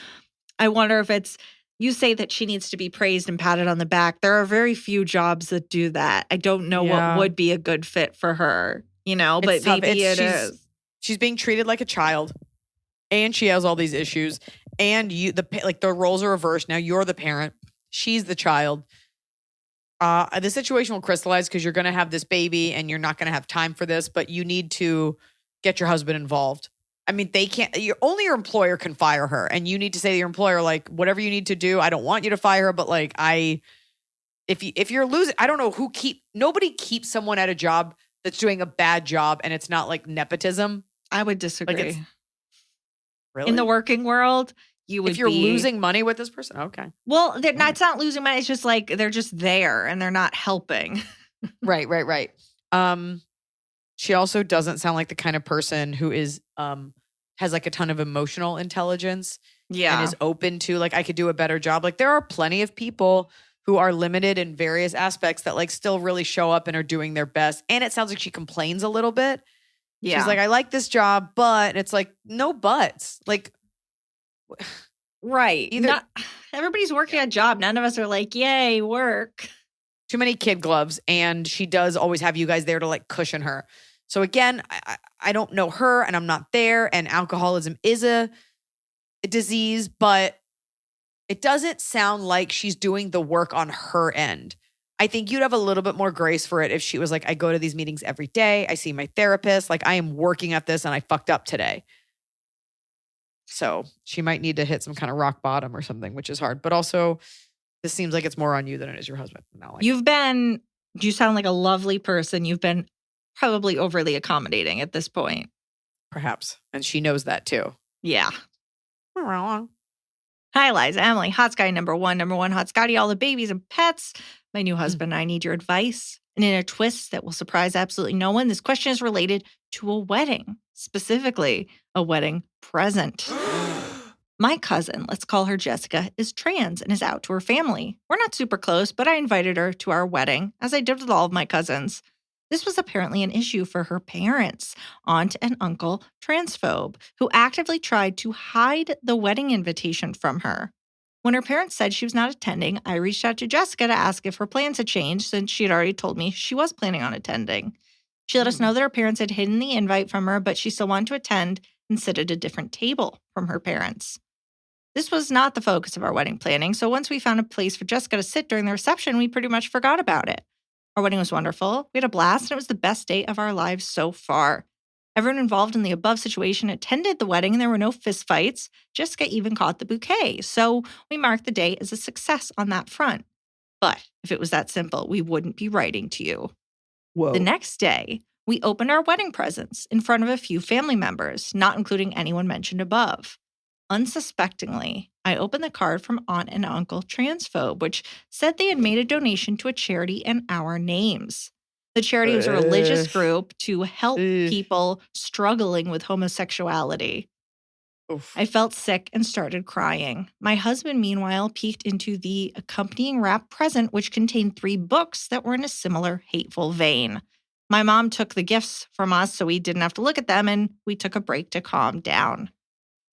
I wonder if it's, you say that she needs to be praised and patted on the back. There are very few jobs that do that. I don't know what would be a good fit for her, you know, but maybe it is. She's being treated like a child, and she has all these issues, and the roles are reversed. Now you're the parent. She's the child. The situation will crystallize because you're going to have this baby and you're not going to have time for this, but you need to get your husband involved. I mean, they can't, only your employer can fire her, and you need to say to your employer, like, whatever you need to do, I don't want you to fire her, but like, if you're losing, I don't know nobody keeps someone at a job that's doing a bad job and it's not like nepotism. I would disagree. Like, really? In the working world, you would if you're losing money with this person, okay. Well, it's not losing money. It's just like they're just there and they're not helping. Right. She also doesn't sound like the kind of person who is has like a ton of emotional intelligence. Yeah. And is open to like, I could do a better job. Like, there are plenty of people who are limited in various aspects that like still really show up and are doing their best. And it sounds like she complains a little bit. Yeah. She's like, I like this job, but it's like, no buts. Like, right. Everybody's working a job. None of us are like, yay, work. Too many kid gloves. And she does always have you guys there to like cushion her. So again, I don't know her and I'm not there. And alcoholism is a disease, but it doesn't sound like she's doing the work on her end. I think you'd have a little bit more grace for it if she was like, I go to these meetings every day. I see my therapist. Like, I am working at this and I fucked up today. So she might need to hit some kind of rock bottom or something, which is hard. But also, this seems like it's more on you than it is your husband. You sound like a lovely person. You've been probably overly accommodating at this point. Perhaps. And she knows that too. Yeah. Hi, Iliza, Emily. Hot Scotty number one. Hot Scotty, all the babies and pets. My new husband and I need your advice. And in a twist that will surprise absolutely no one, this question is related to a wedding, specifically a wedding present. My cousin, let's call her Jessica, is trans and is out to her family. We're not super close, but I invited her to our wedding, as I did with all of my cousins. This was apparently an issue for her parents, aunt and uncle, transphobe, who actively tried to hide the wedding invitation from her. When her parents said she was not attending, I reached out to Jessica to ask if her plans had changed since she had already told me she was planning on attending. She let us know that her parents had hidden the invite from her, but she still wanted to attend and sit at a different table from her parents. This was not the focus of our wedding planning, so once we found a place for Jessica to sit during the reception, we pretty much forgot about it. Our wedding was wonderful. We had a blast, and it was the best day of our lives so far. Everyone involved in the above situation attended the wedding and there were no fistfights. Jessica even caught the bouquet. So we marked the day as a success on that front. But if it was that simple, we wouldn't be writing to you. Whoa. The next day, we opened our wedding presents in front of a few family members, not including anyone mentioned above. Unsuspectingly, I opened the card from Aunt and Uncle Transphobe, which said they had made a donation to a charity in our names. The charity was a religious group to help people struggling with homosexuality. Oof. I felt sick and started crying. My husband, meanwhile, peeked into the accompanying wrapped present, which contained 3 books that were in a similar hateful vein. My mom took the gifts from us so we didn't have to look at them, and we took a break to calm down.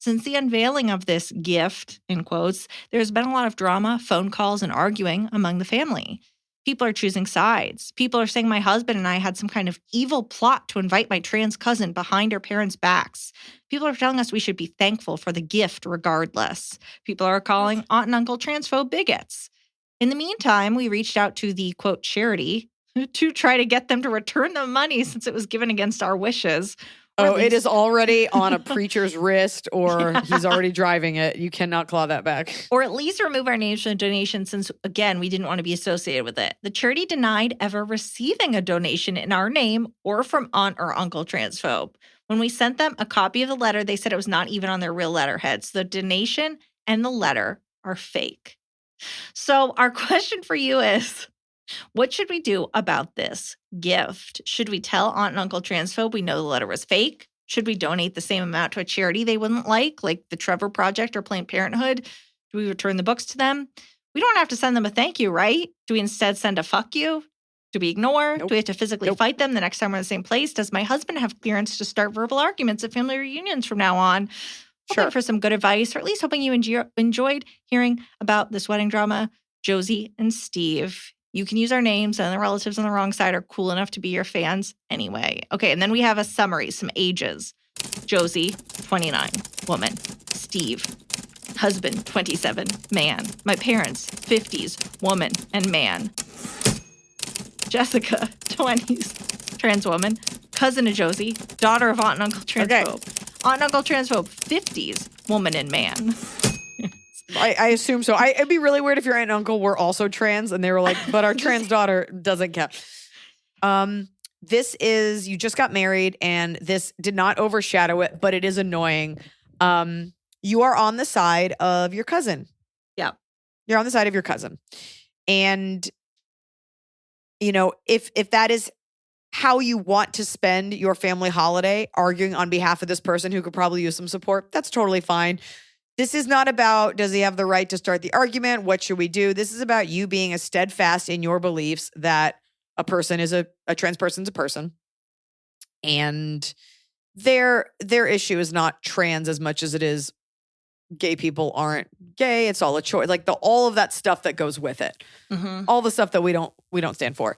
Since the unveiling of this gift, in quotes, there's been a lot of drama, phone calls, and arguing among the family. People are choosing sides. People are saying my husband and I had some kind of evil plot to invite my trans cousin behind our parents' backs. People are telling us we should be thankful for the gift regardless. People are calling Aunt and Uncle transphobe bigots. In the meantime, we reached out to the, quote, charity to try to get them to return the money since it was given against our wishes. Oh, it is already on a preacher's wrist or he's already driving it. You cannot claw that back. Or at least remove our names from the donation since, again, we didn't want to be associated with it. The charity denied ever receiving a donation in our name or from Aunt or Uncle Transphobe. When we sent them a copy of the letter, they said it was not even on their real letterhead. So the donation and the letter are fake. So our question for you is, what should we do about this gift? Should we tell Aunt and Uncle Transphobe we know the letter was fake? Should we donate the same amount to a charity they wouldn't like the Trevor Project or Planned Parenthood? Do we return the books to them? We don't have to send them a thank you, right? Do we instead send a fuck you? Do we ignore? Nope. Do we have to physically fight them the next time we're in the same place? Does my husband have clearance to start verbal arguments at family reunions from now on? Hoping for some good advice, or at least hoping you enjoyed hearing about this wedding drama, Josie and Steve. You can use our names, and the relatives on the wrong side are cool enough to be your fans anyway. Okay, and then we have a summary, some ages. Josie, 29, woman. Steve, husband, 27, man. My parents, 50s, woman and man. Jessica, 20s, trans woman. Cousin of Josie, daughter of Aunt and Uncle Transphobe. Okay. Aunt and Uncle Transphobe, 50s, woman and man. I assume so. It'd be really weird if your aunt and uncle were also trans and they were like, but our trans daughter doesn't count. This is, you just got married and this did not overshadow it, but it is annoying. You are on the side of your cousin. Yeah. You're on the side of your cousin. And, you know, if that is how you want to spend your family holiday, arguing on behalf of this person who could probably use some support, that's totally fine. This is not about, does he have the right to start the argument? What should we do? This is about you being as steadfast in your beliefs that a person is a trans person's a person. And their issue is not trans as much as it is gay people aren't gay. It's all a choice. Like all of that stuff that goes with it. Mm-hmm. All the stuff that we don't stand for.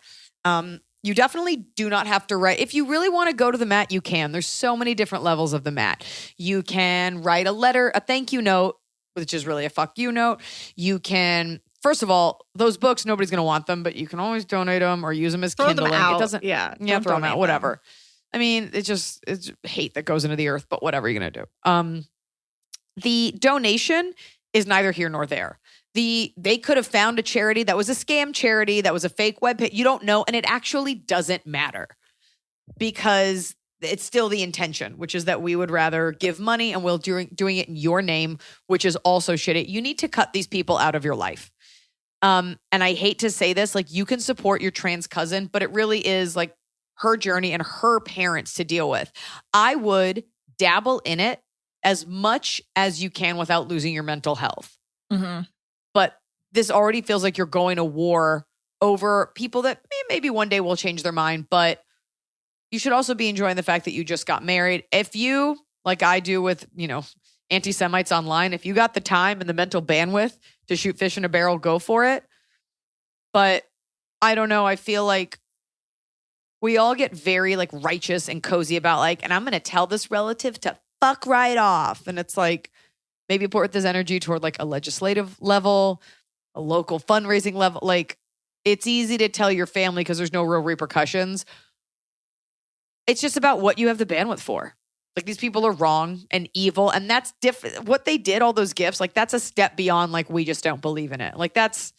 You definitely do not have to write. If you really want to go to the mat, you can. There's so many different levels of the mat. You can write a letter, a thank you note, which is really a fuck you note. You can, first of all, those books, nobody's going to want them, but you can always donate them or use them as Kindling. Them out. It doesn't, yeah, throw them out, whatever. I mean, it's hate that goes into the earth, but whatever you're going to do. The donation is neither here nor there. They could have found a charity that was a scam charity, that was a fake webpage. You don't know. And it actually doesn't matter because it's still the intention, which is that we would rather give money and we'll doing it in your name, which is also shitty. You need to cut these people out of your life. And I hate to say this, like you can support your trans cousin, but it really is like her journey and her parents to deal with. I would dabble in it as much as you can without losing your mental health. Mm-hmm. But this already feels like you're going to war over people that maybe one day will change their mind. But you should also be enjoying the fact that you just got married. If you, like I do with, anti-Semites online, if you got the time and the mental bandwidth to shoot fish in a barrel, go for it. But I don't know. I feel like we all get very like righteous and cozy about and I'm going to tell this relative to fuck right off. And it's like, maybe put this energy toward like a legislative level, a local fundraising level. Like it's easy to tell your family because there's no real repercussions. It's just about what you have the bandwidth for. Like these people are wrong and evil, and that's different. What they did, all those gifts, like that's a step beyond like we just don't believe in it. Like that's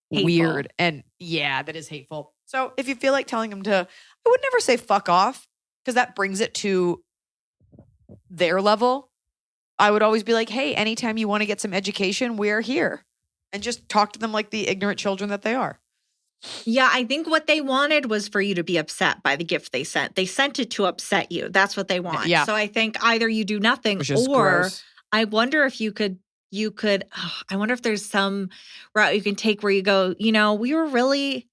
Hateful. weird. And yeah, that is hateful. So if you feel like telling them to, I would never say fuck off because that brings it to their level. I would always be like, hey, anytime you want to get some education, we're here. And just talk to them like the ignorant children that they are. Yeah, I think what they wanted was for you to be upset by the gift they sent. They sent it to upset you. That's what they want. Yeah. So I think either you do nothing Which is or gross. I wonder if you could, I wonder if there's some route you can take where you go, we were really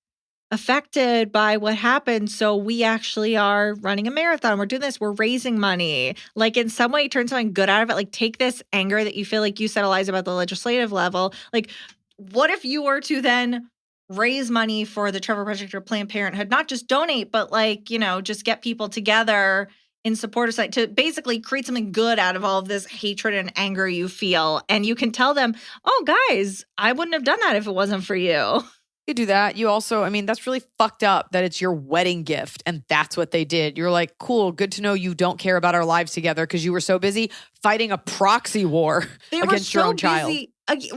affected by what happened. So we actually are running a marathon. We're doing this. We're raising money. Like in some way, turn something good out of it. Like take this anger that you feel like you said, Iliza, about the legislative level. Like what if you were to then raise money for the Trevor Project or Planned Parenthood, not just donate, but like, just get people together in support of something to basically create something good out of all of this hatred and anger you feel. And you can tell them, oh, guys, I wouldn't have done that if it wasn't for you. You do that. You also, that's really fucked up that it's your wedding gift and that's what they did. You're like, cool, good to know you don't care about our lives together because you were so busy fighting a proxy war against your own child.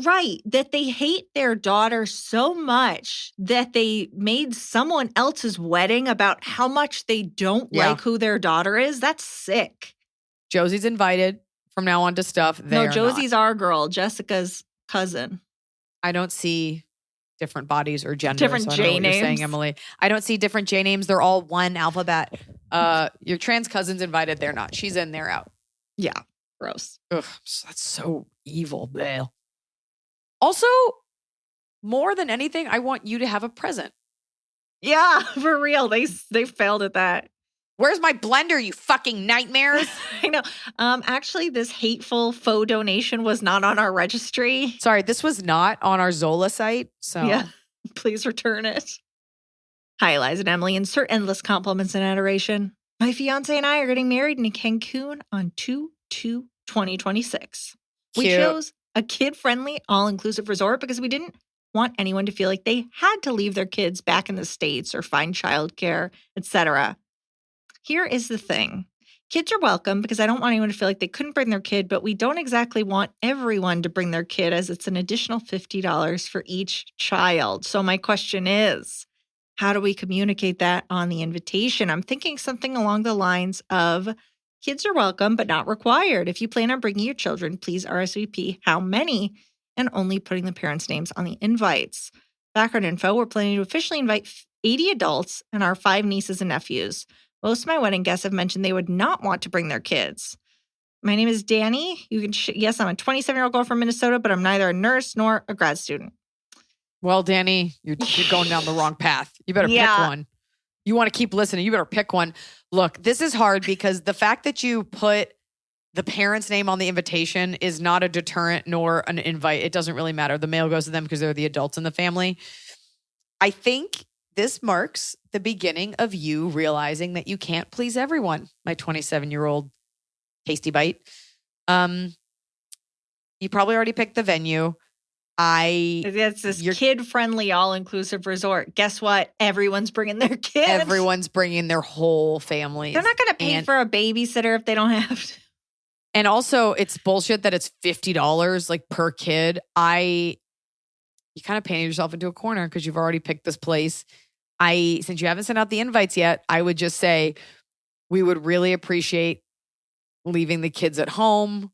Right. That they hate their daughter so much that they made someone else's wedding about how much they don't like who their daughter is. That's sick. Josie's invited from now on to stuff. No, Josie's our girl, Jessica's cousin. I don't see different bodies or genders. Different so I J know what names. You're saying, Emily. I don't see different J names. They're all one alphabet. Your trans cousin's invited. They're not. She's in. They're out. Yeah. Gross. Ugh, that's so evil. Bleh. Also, more than anything, I want you to have a present. Yeah, for real. They failed at that. Where's my blender, you fucking nightmares? I know. Actually, this hateful faux donation was not on our registry. Sorry, this was not on our Zola site. So yeah, please return it. Hi, Iliza and Emily. Insert endless compliments and adoration. My fiance and I are getting married in Cancun on 2/2/2026. We chose a kid-friendly, all-inclusive resort because we didn't want anyone to feel like they had to leave their kids back in the States or find childcare, etc. Here is the thing. Kids are welcome because I don't want anyone to feel like they couldn't bring their kid, but we don't exactly want everyone to bring their kid as it's an additional $50 for each child. So my question is, how do we communicate that on the invitation? I'm thinking something along the lines of, kids are welcome, but not required. If you plan on bringing your children, please RSVP how many and only putting the parents' names on the invites. Background info, we're planning to officially invite 80 adults and our 5 nieces and nephews. Most of my wedding guests have mentioned they would not want to bring their kids. My name is Danny. You can yes, I'm a 27-year-old girl from Minnesota, but I'm neither a nurse nor a grad student. Well, Danny, you're going down the wrong path. You better pick one. You want to keep listening, you better pick one. Look, this is hard because the fact that you put the parent's name on the invitation is not a deterrent nor an invite. It doesn't really matter. The mail goes to them because they're the adults in the family. I think this marks the beginning of you realizing that you can't please everyone, my 27-year-old tasty bite. You probably already picked the venue. It's this kid-friendly, all-inclusive resort. Guess what? Everyone's bringing their kids. Everyone's bringing their whole family. They're not going to pay for a babysitter if they don't have to. And also, it's bullshit that it's $50 like per kid. You kind of painted yourself into a corner because you've already picked this place. Since you haven't sent out the invites yet, I would just say we would really appreciate leaving the kids at home.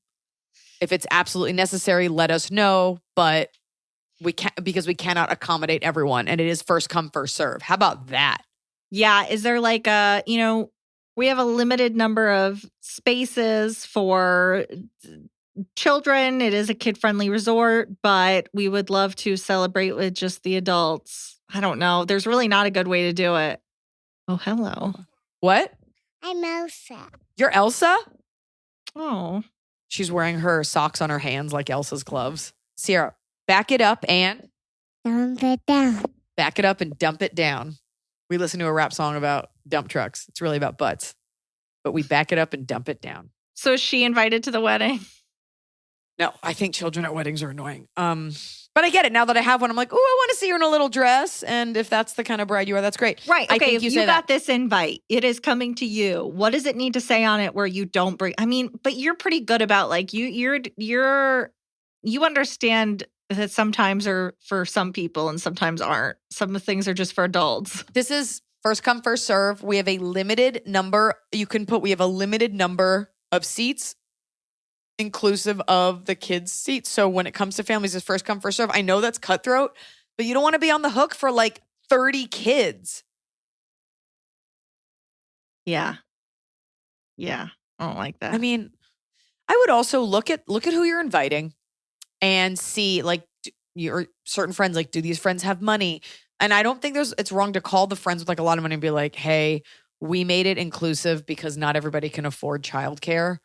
If it's absolutely necessary, let us know. But we can't, because we cannot accommodate everyone, and it is first come, first serve. How about that? Yeah. Is there like we have a limited number of spaces for children. It is a kid-friendly resort, but we would love to celebrate with just the adults. I don't know. There's really not a good way to do it. Oh, hello. What? I'm Elsa. You're Elsa? Oh. She's wearing her socks on her hands like Elsa's gloves. Sierra, back it up and Dump it down. Back it up and dump it down. We listen to a rap song about dump trucks. It's really about butts. But we back it up and dump it down. So is she invited to the wedding? No, I think children at weddings are annoying. But I get it. Now that I have one, I'm like, oh, I want to see her in a little dress. And if that's the kind of bride you are, that's great. Right. I Okay. think If you you say got that. this invite, it is coming to you. What does it need to say on it where you don't bring? I mean, but you're pretty good about like you understand that sometimes are for some people and sometimes aren't. Some things are just for adults. This is first come, first serve. We have a limited number. We have a limited number of seats inclusive of the kids' seats. So when it comes to families, it's first come, first serve. I know that's cutthroat, but you don't want to be on the hook for like 30 kids. Yeah. Yeah. I don't like that. I mean, I would also look at who you're inviting and see like your certain friends, like, do these friends have money? And I don't think it's wrong to call the friends with like a lot of money and be like, hey, we made it inclusive because not everybody can afford childcare.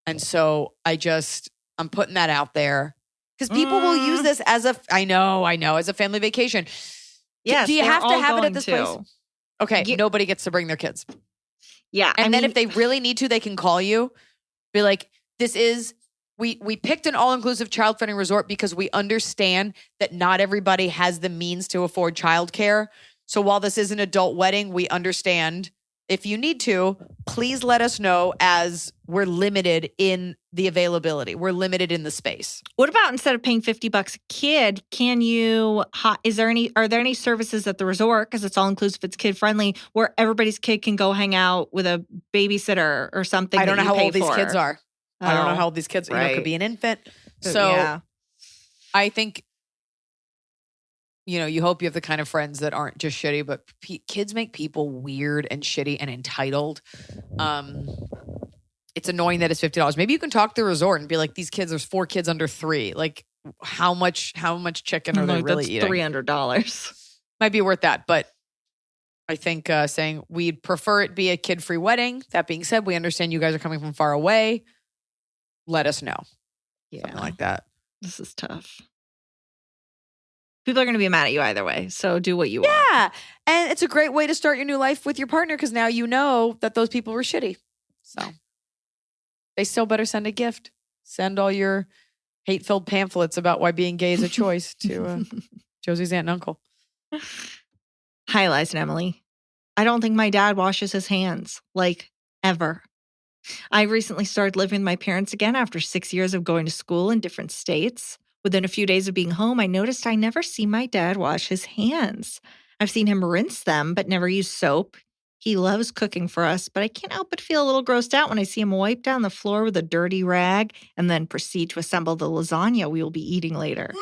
And so I'm putting that out there because people will use this as I know, as a family vacation. Yes, do you have to have it at going this to. place? Okay, nobody gets to bring their kids. Yeah. And then if they really need to, they can call you. Be like, we picked an all-inclusive child-friendly resort because we understand that not everybody has the means to afford childcare. So while this is an adult wedding, we understand if you need to, please let us know as we're limited in the availability. We're limited in the space. What about instead of paying $50 a kid, are there any services at the resort, because it's all inclusive, it's kid friendly, where everybody's kid can go hang out with a babysitter or something? I don't know how old these for? kids are. I don't know how old these kids are. Right. It could be an infant. So yeah. I think, you hope you have the kind of friends that aren't just shitty, but kids make people weird and shitty and entitled. It's annoying that it's $50. Maybe you can talk to the resort and be like, these kids, there's 4 kids under 3. Like, how much chicken are they really eating? $300. Might be worth that. But I think saying we'd prefer it be a kid-free wedding. That being said, we understand you guys are coming from far away. Let us know. Yeah. Something like that. This is tough. People are going to be mad at you either way. So do what you want. Yeah. And it's a great way to start your new life with your partner because now you know that those people were shitty. So they still better send a gift. Send all your hate-filled pamphlets about why being gay is a choice to Josie's aunt and uncle. Hi, Iliza and Emily. I don't think my dad washes his hands, like, ever. I recently started living with my parents again after 6 years of going to school in different states. Within a few days of being home, I noticed I never see my dad wash his hands. I've seen him rinse them, but never use soap. He loves cooking for us, but I can't help but feel a little grossed out when I see him wipe down the floor with a dirty rag and then proceed to assemble the lasagna we will be eating later.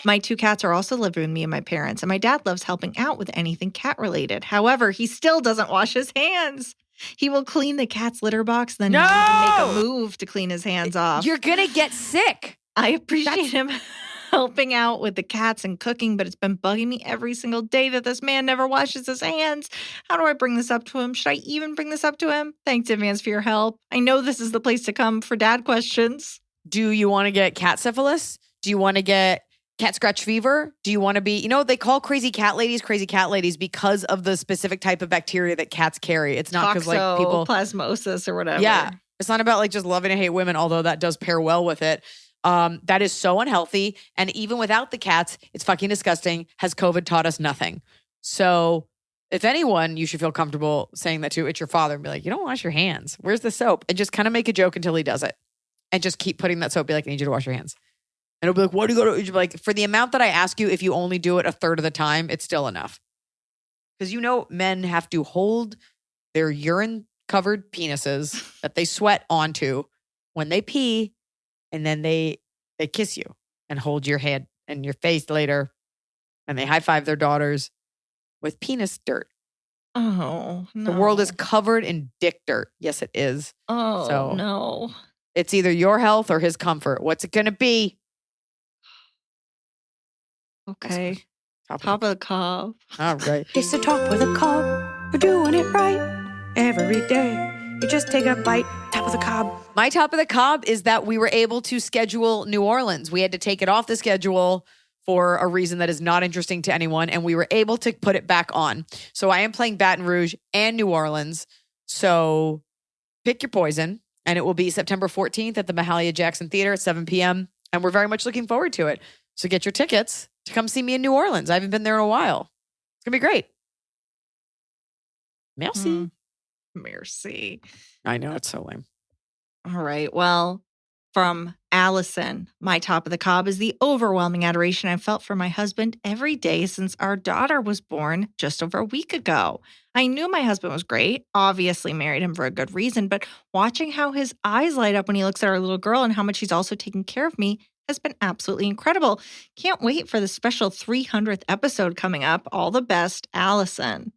My 2 cats are also living with me and my parents, and my dad loves helping out with anything cat-related. However, he still doesn't wash his hands. He will clean the cat's litter box, then he'll even make a move to clean his hands off. You're going to get sick. I appreciate him helping out with the cats and cooking, but it's been bugging me every single day that this man never washes his hands. How do I bring this up to him? Should I even bring this up to him? Thanks in advance for your help. I know this is the place to come for dad questions. Do you want to get cat syphilis? Do you want to get cat scratch fever? Do you want to be, they call crazy cat ladies because of the specific type of bacteria that cats carry. It's not because like people plasmosis or whatever. Yeah. It's not about like just loving to hate women, although that does pair well with it. That is so unhealthy. And even without the cats, it's fucking disgusting. Has COVID taught us nothing? So if anyone, you should feel comfortable saying that to, it's your father and be like, you don't wash your hands. Where's the soap? And just kind of make a joke until he does it. And just keep putting that soap. Be like, I need you to wash your hands. And it'll be like, what do you go to? You'll be like, for the amount that I ask you, if you only do it a third of the time, it's still enough. Because men have to hold their urine-covered penises that they sweat onto when they pee, and then they kiss you and hold your head and your face later, and they high-five their daughters with penis dirt. Oh, no. The world is covered in dick dirt. Yes, it is. Oh, so no. It's either your health or his comfort. What's it going to be? Okay. Top of the cob. All right. It's the top of the cob. We're doing it right every day. You just take a bite, top of the cob. My top of the cob is that we were able to schedule New Orleans. We had to take it off the schedule for a reason that is not interesting to anyone, and we were able to put it back on. So I am playing Baton Rouge and New Orleans. So pick your poison, and it will be September 14th at the Mahalia Jackson Theater at 7 p.m., and we're very much looking forward to it. So get your tickets to come see me in New Orleans. I haven't been there in a while. It's going to be great. Merci. Merci. I know, it's so lame. All right. Well, from Allison, my top of the cob is the overwhelming adoration I've felt for my husband every day since our daughter was born just over a week ago. I knew my husband was great, obviously married him for a good reason, but watching how his eyes light up when he looks at our little girl and how much he's also taking care of me has been absolutely incredible. Can't wait for the special 300th episode coming up. All the best, Allison.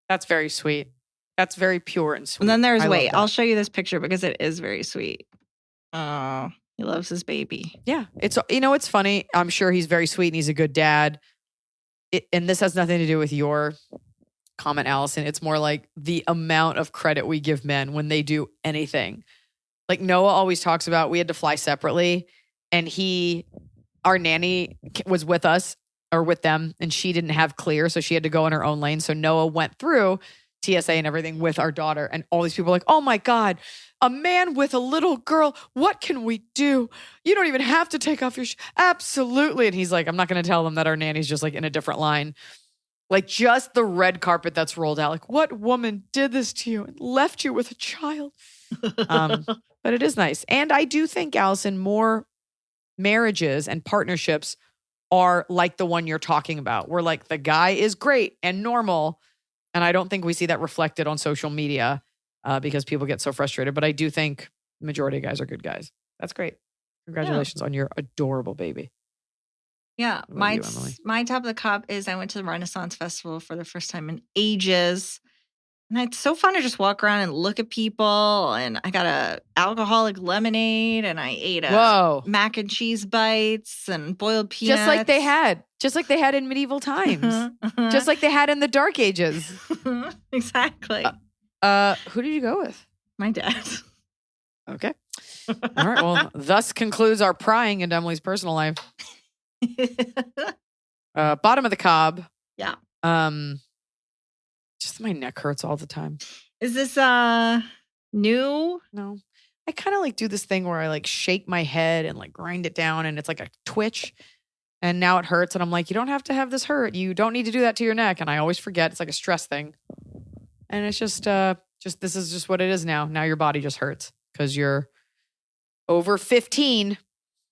That's very sweet. That's very pure and sweet. And then there's, I love wait, that. I'll show you this picture because it is very sweet. Oh, he loves his baby. Yeah. It's funny. I'm sure he's very sweet and he's a good dad. And this has nothing to do with your comment, Allison. It's more like the amount of credit we give men when they do anything. Like Noah always talks about, we had to fly separately and our nanny was with us or with them and she didn't have clear. So she had to go in her own lane. So Noah went through TSA and everything with our daughter. And all these people are like, oh my God, a man with a little girl. What can we do? You don't even have to take off your shoes. Absolutely. And he's like, I'm not going to tell them that our nanny's just like in a different line. Like just the red carpet that's rolled out. Like, what woman did this to you and left you with a child? But it is nice. And I do think, Allison, more marriages and partnerships are like the one you're talking about, where like the guy is great and normal. And I don't think we see that reflected on social media because people get so frustrated. But I do think the majority of guys are good guys. That's great. Congratulations on your adorable baby. Yeah. What about you, Emily? My top of the cup is I went to the Renaissance Festival for the first time in ages. And it's so fun to just walk around and look at people. And I got a alcoholic lemonade and I ate mac and cheese bites and boiled peanuts. Just like they had in medieval times. Just like they had in the Dark Ages. Exactly. Who did you go with? My dad. Okay. All right. Well, thus concludes our prying into Emily's personal life. Bottom of the cob. Yeah. Just my neck hurts all the time. Is this new? No. I kind of like do this thing where I like shake my head and like grind it down and it's like a twitch. And now it hurts. And I'm like, you don't have to have this hurt. You don't need to do that to your neck. And I always forget. It's like a stress thing. And it's just this is just what it is now. Now your body just hurts because you're over 15.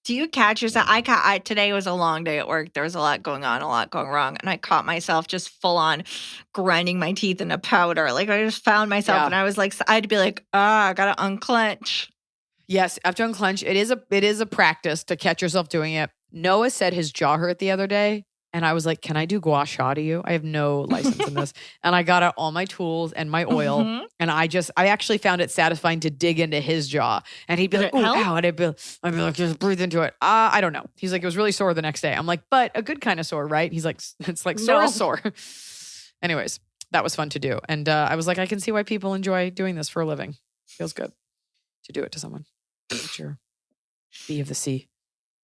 Do you catch yourself? Today was a long day at work. There was a lot going on, a lot going wrong. And I caught myself just full on grinding my teeth into powder. Like I just found myself and I was like, I had to be like, I got to unclench. Yes, I have to unclench. It is a practice to catch yourself doing it. Noah said his jaw hurt the other day. And I was like, can I do gua sha to you? I have no license in this. And I got out all my tools and my oil. Mm-hmm. And I actually found it satisfying to dig into his jaw. And he'd be like, oh, ow. And I'd be like, just breathe into it. I don't know. He's like, it was really sore the next day. I'm like, but a good kind of sore, right? He's like, it's like sore. Anyways, that was fun to do. And I was like, I can see why people enjoy doing this for a living. Feels good to do it to someone. It's your B of the C.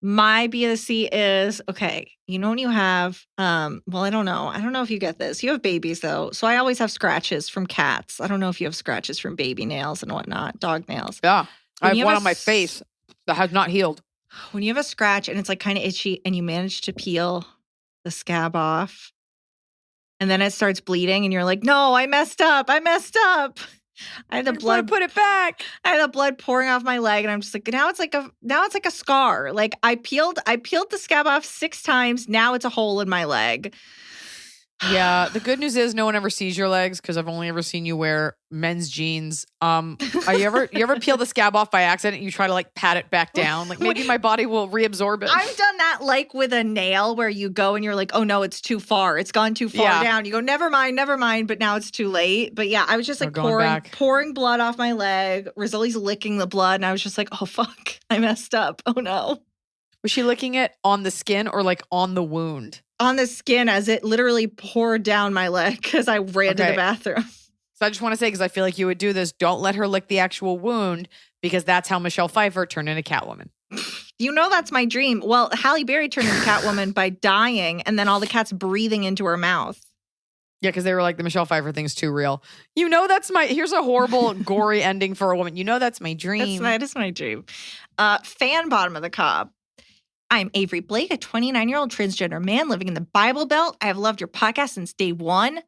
My B of the C is, okay, you know when you have, I don't know. I don't know if you get this. You have babies though. So I always have scratches from cats. I don't know if you have scratches from baby nails and whatnot, dog nails. Yeah. I have one on my face that has not healed. When you have a scratch and it's like kind of itchy and you manage to peel the scab off and then it starts bleeding and you're like, no, I messed up. I had the blood. Put it back. I had the blood pouring off my leg, and I'm just like, now it's like a scar. Like I peeled the scab off 6 times. Now it's a hole in my leg. Yeah. The good news is no one ever sees your legs because I've only ever seen you wear men's jeans. You ever peel the scab off by accident? And you try to like pat it back down. Like maybe my body will reabsorb it. I've done that like with a nail where you go and you're like, oh no, it's too far. It's gone too far down. You go, never mind. But now it's too late. But yeah, I was just like pouring blood off my leg. Rizzoli's licking the blood. And I was just like, oh fuck, I messed up. Oh no. Was she licking it on the skin or like on the wound? On the skin as it literally poured down my leg because I ran to the bathroom. So I just want to say, because I feel like you would do this, don't let her lick the actual wound because that's how Michelle Pfeiffer turned into Catwoman. You know that's my dream. Well, Halle Berry turned into Catwoman by dying and then all the cats breathing into her mouth. Yeah, because they were like, the Michelle Pfeiffer thing's too real. You know here's a horrible, gory ending for a woman. You know that's my dream. That is my dream. Fan bottom of the cob. I'm Avery Blake, a 29-year-old transgender man living in the Bible Belt. I have loved your podcast since day one.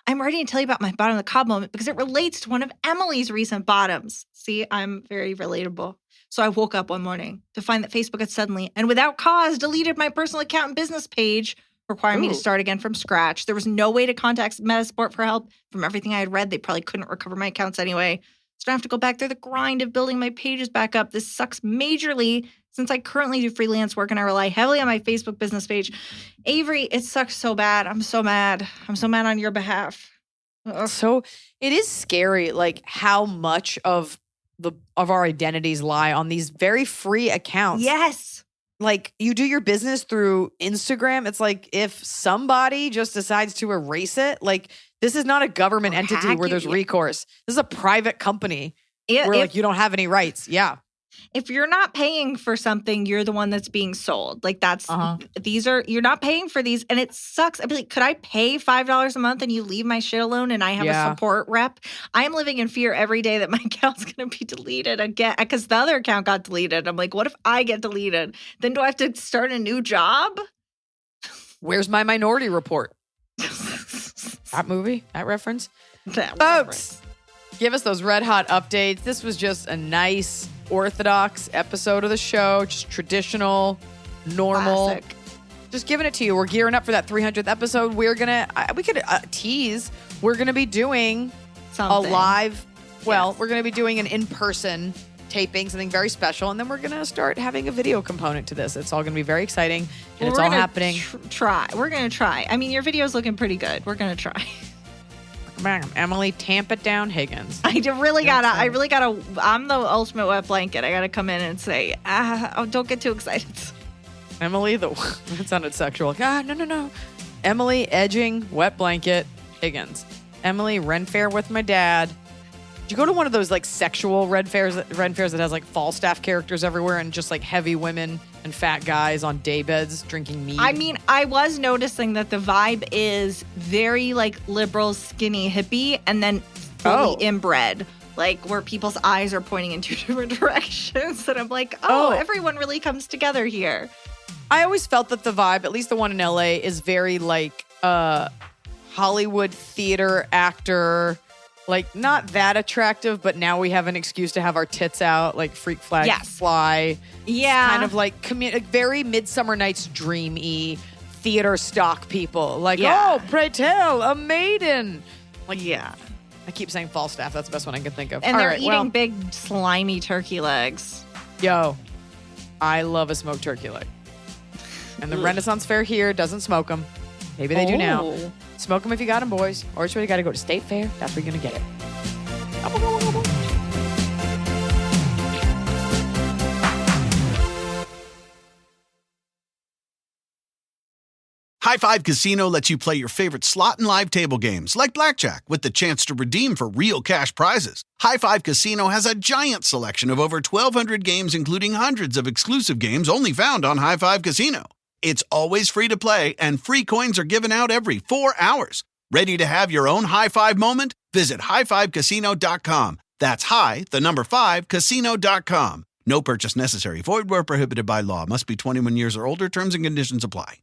I'm ready to tell you about my bottom of the cob moment because it relates to one of Emily's recent bottoms. See, I'm very relatable. So I woke up one morning to find that Facebook had suddenly, and without cause, deleted my personal account and business page, requiring me to start again from scratch. There was no way to contact Metasport for help. From everything I had read, they probably couldn't recover my accounts anyway. So I have to go back through the grind of building my pages back up. This sucks majorly since I currently do freelance work and I rely heavily on my Facebook business page. Avery, it sucks so bad. I'm so mad. I'm so mad on your behalf. Ugh. So it is scary, like how much of our identities lie on these very free accounts. Yes. Like you do your business through Instagram. It's like if somebody just decides to erase it, like this is not a government entity where there's recourse. This is a private company where like you don't have any rights. Yeah. If you're not paying for something, you're the one that's being sold. Like that's, you're not paying for these. And it sucks. I'd be like, could I pay $5 a month and you leave my shit alone and I have a support rep? I am living in fear every day that my account's going to be deleted again because the other account got deleted. I'm like, what if I get deleted? Then do I have to start a new job? Where's my Minority Report? That movie, that reference. Folks, give us those red hot updates. This was just a nice orthodox episode of the show, just traditional, normal. Classic. Just giving it to you. We're gearing up for that 300th episode. We could tease. We're gonna be doing Something. a live. Well, we're gonna be doing an in-person taping, something very special, and then we're gonna start having a video component to this. It's all gonna be very exciting, and it's all happening. We're gonna try. I mean, your video's looking pretty good. We're gonna try. Emily, tamp it down, Higgins. I'm the ultimate wet blanket. I gotta come in and say, don't get too excited. Emily, that sounded sexual. No. Emily, edging, wet blanket, Higgins. Emily, Ren Fair with my dad. Did you go to one of those like sexual Ren fairs that has like Falstaff characters everywhere and just like heavy women and fat guys on daybeds drinking mead? I mean, I was noticing that the vibe is very like liberal, skinny, hippie, and then fully inbred, like where people's eyes are pointing in two different directions. And I'm like, everyone really comes together here. I always felt that the vibe, at least the one in LA, is very like Hollywood theater actor. Like, not that attractive, but now we have an excuse to have our tits out, like freak flag fly. Yeah. Kind of like very Midsummer Night's Dream-y theater stock people. Like, pray tell, a maiden. Like, I keep saying Falstaff. That's the best one I can think of. And they're eating big, slimy turkey legs. Yo, I love a smoked turkey leg. And the Renaissance Fair here doesn't smoke them. Maybe they do now. Smoke them if you got them, boys. Or you got to go to State Fair. That's where you're going to get it. High Five Casino lets you play your favorite slot and live table games like blackjack with the chance to redeem for real cash prizes. High Five Casino has a giant selection of over 1,200 games, including hundreds of exclusive games only found on High Five Casino. It's always free to play, and free coins are given out every 4 hours. Ready to have your own high five moment? Visit highfivecasino.com. That's casino.com. No purchase necessary. Void where prohibited by law. Must be 21 years or older. Terms and conditions apply.